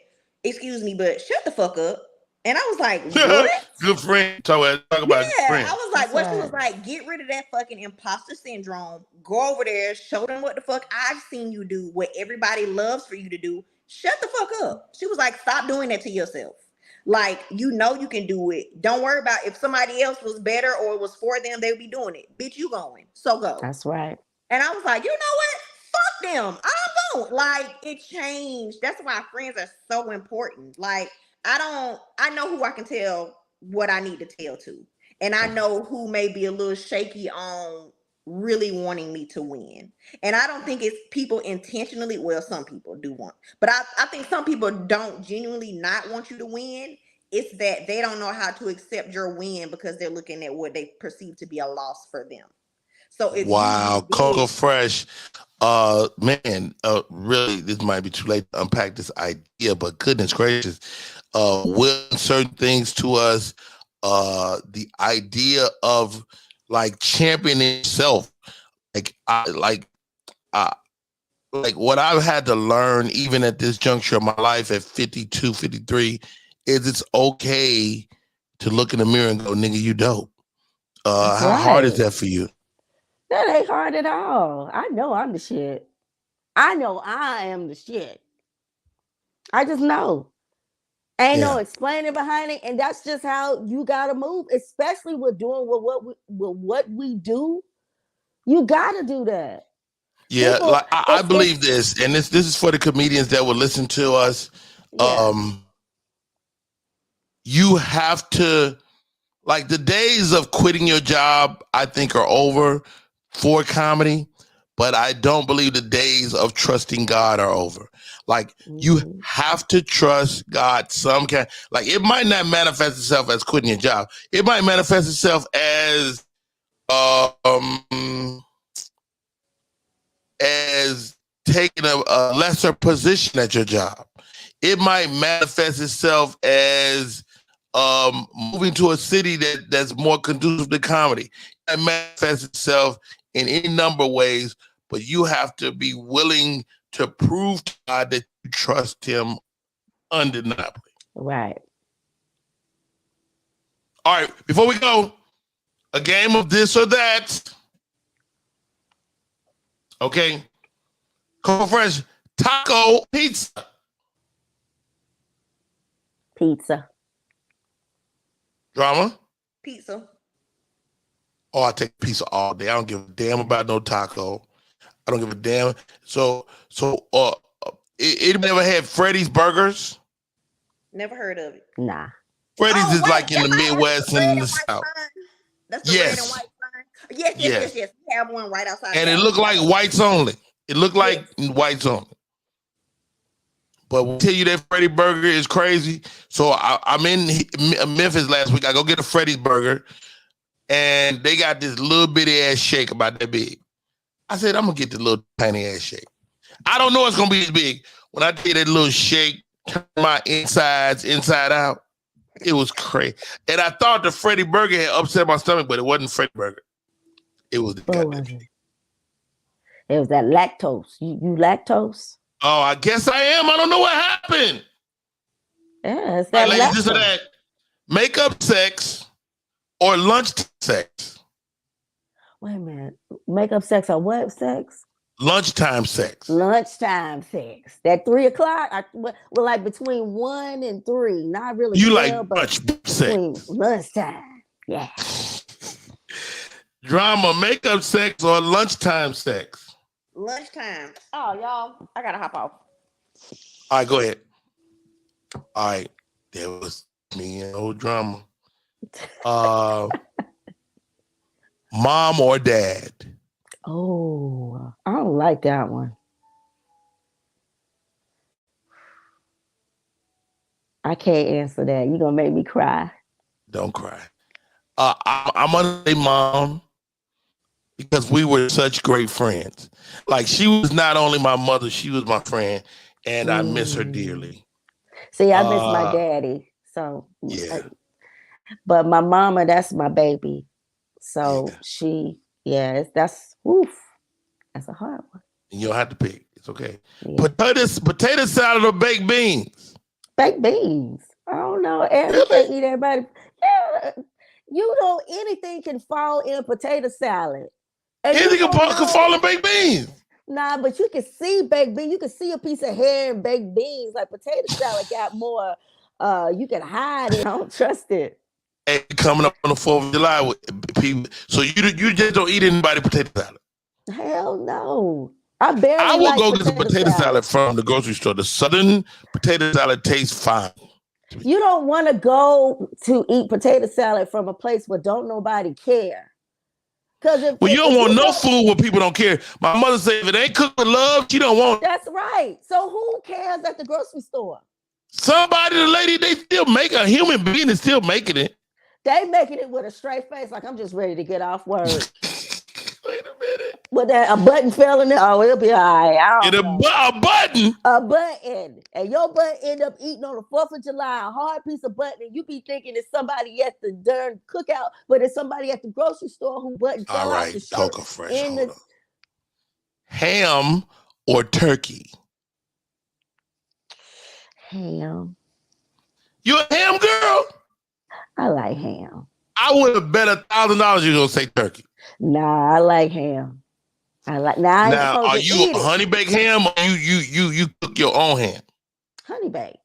excuse me, but shut the fuck up. And I was like, what? Good friend. Talk about friend. I was like, what? She was like, get rid of that fucking imposter syndrome. Go over there, show them what the fuck I've seen you do, what everybody loves for you to do. Shut the fuck up. She was like, stop doing that to yourself. Like, you know you can do it. Don't worry about if somebody else was better or it was for them, they would be doing it. Bitch, you going. So go. That's right. And I was like, you know what? Fuck them. I don't. Like, it changed. That's why friends are so important. Like, I know who I can tell what I need to tell to. And I know who may be a little shaky on really wanting me to win. And I don't think it's people intentionally, well, some people do want, but I think some people don't genuinely not want you to win. It's that they don't know how to accept your win because they're looking at what they perceive to be a loss for them. So it's Coco Fresh. Man, really, this might be too late to unpack this idea, but goodness gracious, will certain things to us, the idea of like championing yourself, like what I've had to learn even at this juncture of my life at 52, 53, is it's okay to look in the mirror and go, nigga, you dope. How hard is that for you? That ain't hard at all. I know I'm the shit. I know I am the shit. I just know. Ain't no explaining behind it. And that's just how you gotta move, especially with doing what we do. You gotta do that. Yeah, people, like I believe this, and this is for the comedians that will listen to us. Yeah. You have to, like, the days of quitting your job, I think, are over for comedy, but I don't believe the days of trusting God are over. Like, you have to trust God. Like, it might not manifest itself as quitting your job. It might manifest itself as taking a lesser position at your job. It might manifest itself as moving to a city that's more conducive to comedy. It manifests itself in any number of ways, but you have to be willing to prove to God that you trust him undeniably. Right. All right, before we go, a game of this or that. Okay. Coco Fresh, taco, pizza. Pizza. Drama? Pizza. Oh, I take pizza all day. I don't give a damn about no taco. I don't give a damn. So, anybody ever had Freddy's Burgers? Never heard of it. Nah. Freddy's is wait, like in the that's Midwest the red and the and white South. sign? That's the red and Yes. white sign. Yes. Yes. We have one right outside. And it looked like whites only. It looked like Yes. whites only. But we'll tell you that Freddy Burger is crazy. So I'm in Memphis last week. I go get a Freddy's Burger, and they got this little bitty ass shake about that big. I said, I'm going to get the little tiny ass shake. I don't know it's going to be as big. When I did that little shake, turn my insides inside out, it was crazy. And I thought the Freddy Burger had upset my stomach, but it wasn't Freddy Burger. It was the What was it? It was that lactose. You lactose? Oh, I guess I am. I don't know what happened. Yeah, it's that Ladies, this or lactose. that. Makeup sex or lunch Wait sex? a minute. Makeup sex or what sex? Lunchtime sex. Lunchtime sex. That 3 o'clock? Well, like between 1 and 3. Not really. You 12, like but lunch between sex. lunchtime. Yeah. Drama, makeup sex or lunchtime sex? Lunchtime. Oh, y'all, I gotta hop off. All right, go ahead. All right, there was me and old drama. Mom or dad? Oh, I don't like that one. I can't answer that. You're gonna make me cry. Don't cry. I'm gonna say mom because we were such great friends. Like she was not only my mother, she was my friend, and I miss her dearly. See, I miss my daddy. So Yeah. but my mama, that's my baby. So that's a hard one. You don't have to pick. It's okay. Yeah. Potato salad or baked beans? Baked beans. I don't know. Everything eat everybody. Yeah, anything can fall in potato salad. And Anything can fall in baked beans. Nah, but you can see baked beans. You can see a piece of hair in baked beans. Like potato salad got more. You can hide it. I don't trust it. Hey, coming up on the 4th of July with people. So you just don't eat anybody potato salad? Hell no. I will like go get some potato salad from the grocery store. The Southern potato salad tastes fine. You don't want to go to eat potato salad from a place where don't nobody care. You don't want no food where people don't care. My mother said if it ain't cooked with love, she don't want it. That's right. So who cares at the grocery store? Somebody, the lady, they still make a human being is still making it. They making it with a straight face, like I'm just ready to get off work. Wait a minute. But a button fell in there. Oh, it'll be all right. A button? A button. And your butt end up eating on the 4th of July, a hard piece of button, and you be thinking it's somebody at the darn cookout, but it's somebody at the grocery store who button fell off the shirt. Cocoa Fresh. Ham or turkey? Ham. You a ham girl? I like ham. I would have bet $1,000 you're gonna say turkey. Nah, I like ham. Now, are you a honey baked ham or you cook your own ham? Honey baked.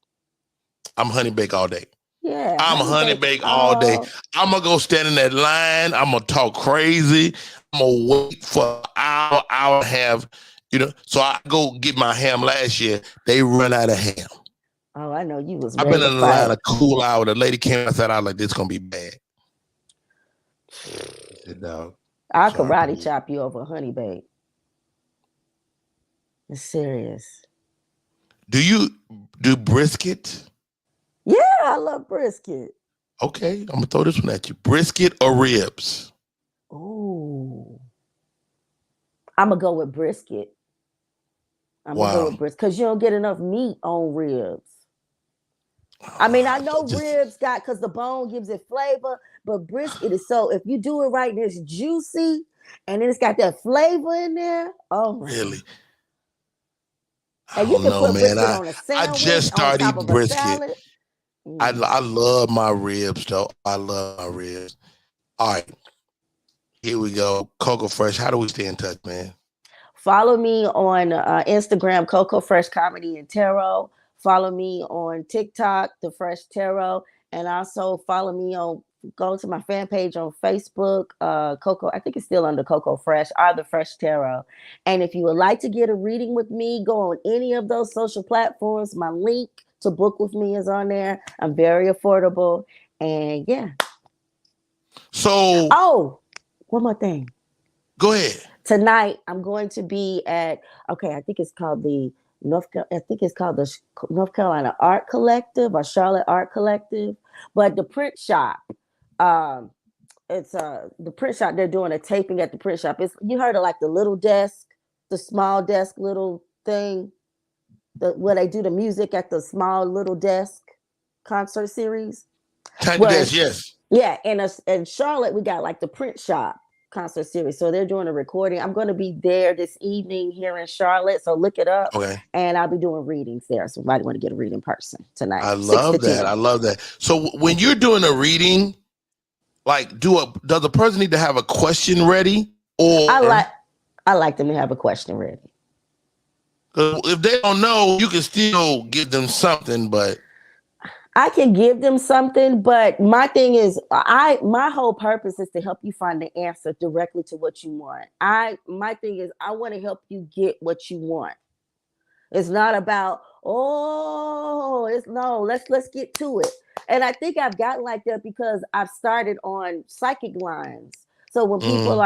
I'm honey baked all day. Yeah. I'm honey baked all day. I'm gonna go stand in that line. I'm gonna talk crazy. I'm gonna wait for an hour and a half. So I go get my ham last year. They run out of ham. Oh, I know you was. I've been in the line a cool hour. The lady came outside. I was like, "This is gonna be bad." No. I'll karate chop you over honey baked. It's serious. Do you do brisket? Yeah, I love brisket. Okay, I'm gonna throw this one at you. Brisket or ribs? Ooh. I'm gonna go with brisket. Because you don't get enough meat on ribs. I mean, I know ribs because the bone gives it flavor, but brisket is if you do it right, it's juicy, and then it's got that flavor in there. Oh, really? And you can put brisket on a sandwich. I just started eating brisket. I Mm. love my ribs, though. I love my ribs. All right, here we go. Cocoa Fresh. How do we stay in touch, man? Follow me on Instagram, Cocoa Fresh Comedy and Tarot. Follow me on TikTok, The Fresh Tarot, and also follow me on go to my fan page on Facebook, Coco. I think it's still under Coco Fresh or the Fresh Tarot. And if you would like to get a reading with me, go on any of those social platforms. My link to book with me is on there. I'm very affordable, and yeah. So, one more thing. Go ahead. Tonight, I'm going to be at. Okay, I think it's called the North Carolina Art Collective or Charlotte Art Collective, but the print shop. It's the print shop. They're doing a taping at the print shop. You heard of like the little desk, the small desk, little thing, where they do the music at the small little desk concert series. Tiny desk, yes. Yeah, and in Charlotte, we got like the print shop concert series. So they're doing a recording. I'm going to be there this evening here in Charlotte. So look it up. Okay. And I'll be doing readings there. So somebody want to get a reading person tonight. I love that. I love that. So when you're doing a reading, like does the person need to have a question ready? Or I like them to have a question ready. If they don't know, you can still give them something, but I can give them something, but my thing is, my whole purpose is to help you find the answer directly to what you want. My thing is, I want to help you get what you want. It's not about, let's get to it. And I think I've gotten like that because I've started on psychic lines. So when people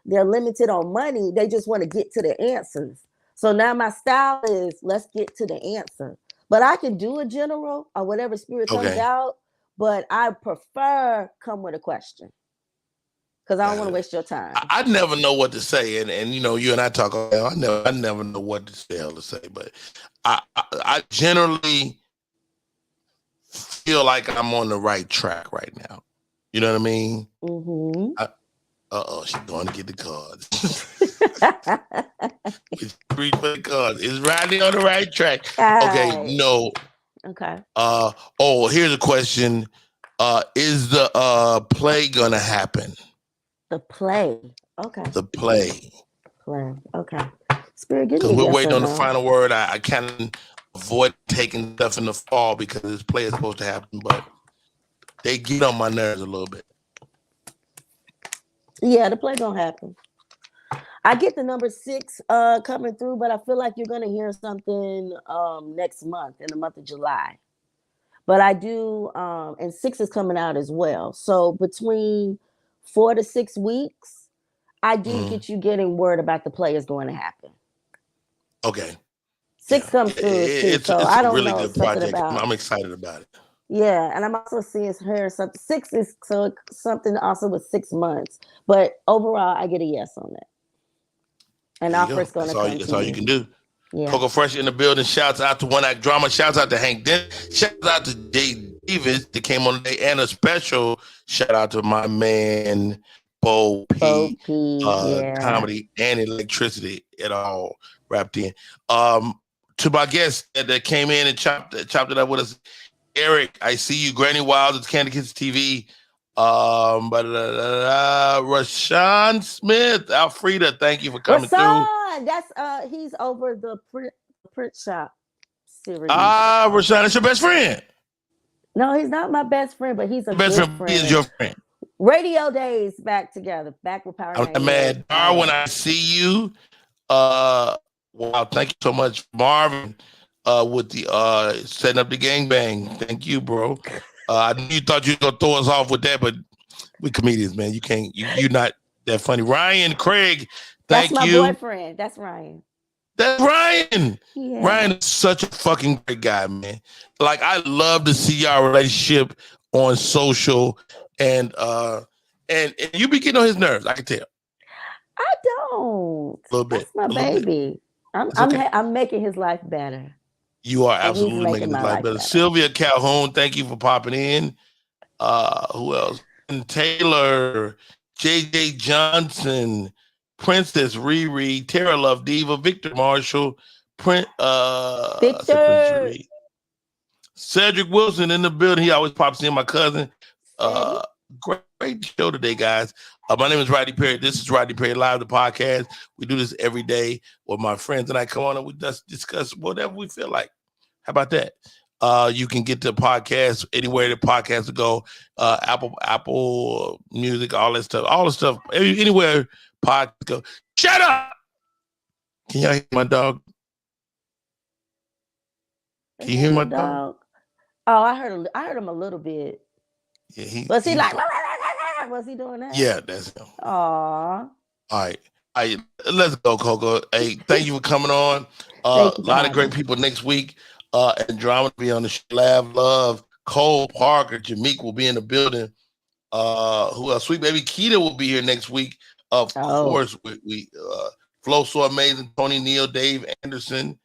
they're limited on money, they just want to get to the answers. So now my style is, let's get to the answer. But I can do a general or whatever spirit comes out, but I prefer come with a question because I don't want to waste your time. I never know what to say, and you and I talk. I never know what to say, but I generally feel like I'm on the right track right now. You know what I mean? Mm-hmm. She's going to get the cards. Read for the cards. Is Rodney on the right track? Okay, no. Okay. Here's a question. Is the play gonna happen? The play. Okay. The play. Play. Okay. Spirit, give me because we're yes waiting or on no. the final word. I can't avoid taking stuff in the fall because this play is supposed to happen, but they get on my nerves a little bit. Yeah, the play gonna happen. I get the number 6 coming through, but I feel like you're gonna hear something next month, in the month of July. But I do, and 6 is coming out as well. So between 4 to 6 weeks, I do get you getting word about the play is going to happen. Okay. 6 comes through too. It's I don't really know good something project. about. I'm excited about it. Yeah, and I'm also hearing something. 6 is something also with 6 months, but overall, I get a yes on that. And offer is going to come. That's all you can do. Yeah. Coco Fresh in the building. Shouts out to One Act Drama. Shouts out to Hank Dennis. Shouts out to Jay Davis that came on today, and a special shout out to my man Bo P. Comedy and electricity, it all wrapped in. To my guests that came in and chopped it up with us. Eric, I see you. Granny Wild, it's Candy Kids TV. Rashawn Smith, Alfreda, thank you for coming through. That's he's over the print shop series. Rashawn, that's your best friend. No, he's not my best friend, but he's a best good friend. He is your friend. Radio days back together, back with Power. I'm mad, when I see you. Wow, thank you so much, Marvin. With the setting up the gangbang. Thank you, bro. I knew you thought you were gonna throw us off with that, but we comedians, man. You can't. You're not that funny. Ryan Craig, thank you. That's my boyfriend. That's Ryan. That's Ryan. Yeah. Ryan is such a fucking great guy, man. Like, I love to see y'all relationship on social, and you be getting on his nerves. I can tell. I don't. A little bit. That's my baby. I'm making his life better. You are absolutely making his life better. Sylvia Calhoun, thank you for popping in. Who else? Taylor, JJ Johnson, Princess Riri, Tara Love Diva, Victor Marshall, Victor. Cedric Wilson in the building. He always pops in, my cousin. Great show today, guys. My name is Rodney Perry. This is Rodney Perry Live, the podcast. We do this every day with my friends, and I come on and we just discuss whatever we feel like. How about that? You can get the podcast anywhere the podcast will go. Apple Music, all that stuff. Anywhere podcast go. Shut up! Can y'all hear my dog? Can you hear my dog? Oh, I heard him a little bit. Yeah, was he like? Was he doing that? Yeah, that's him. Aw. All right, let's go, Coco. Hey, thank you for coming on. A lot of great people next week. Andromeda will be on the show. Love, Cole Parker, Jameek will be in the building. Who else? Sweet baby Keita will be here next week. Of course, we Flo So Amazing, Tony Neal, Dave Anderson,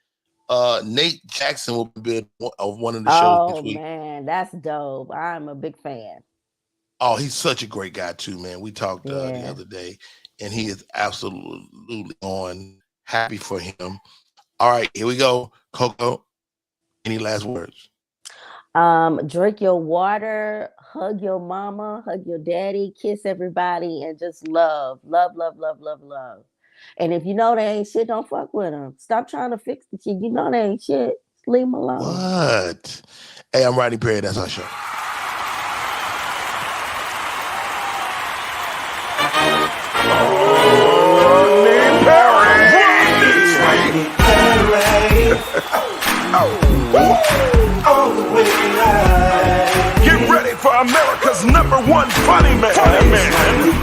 Nate Jackson will be one of the shows next week. Oh man, that's dope. I'm a big fan. Oh, he's such a great guy too, man. We talked the other day, and he is absolutely on. Happy for him. All right, here we go. Coco, any last words? Drink your water, hug your mama, hug your daddy, kiss everybody, and just love. And if you know they ain't shit, don't fuck with them. Stop trying to fix the shit. You know they ain't shit. Leave them alone. What? Hey, I'm Rodney Perry. That's our show. Get ready for America's #1 funny man.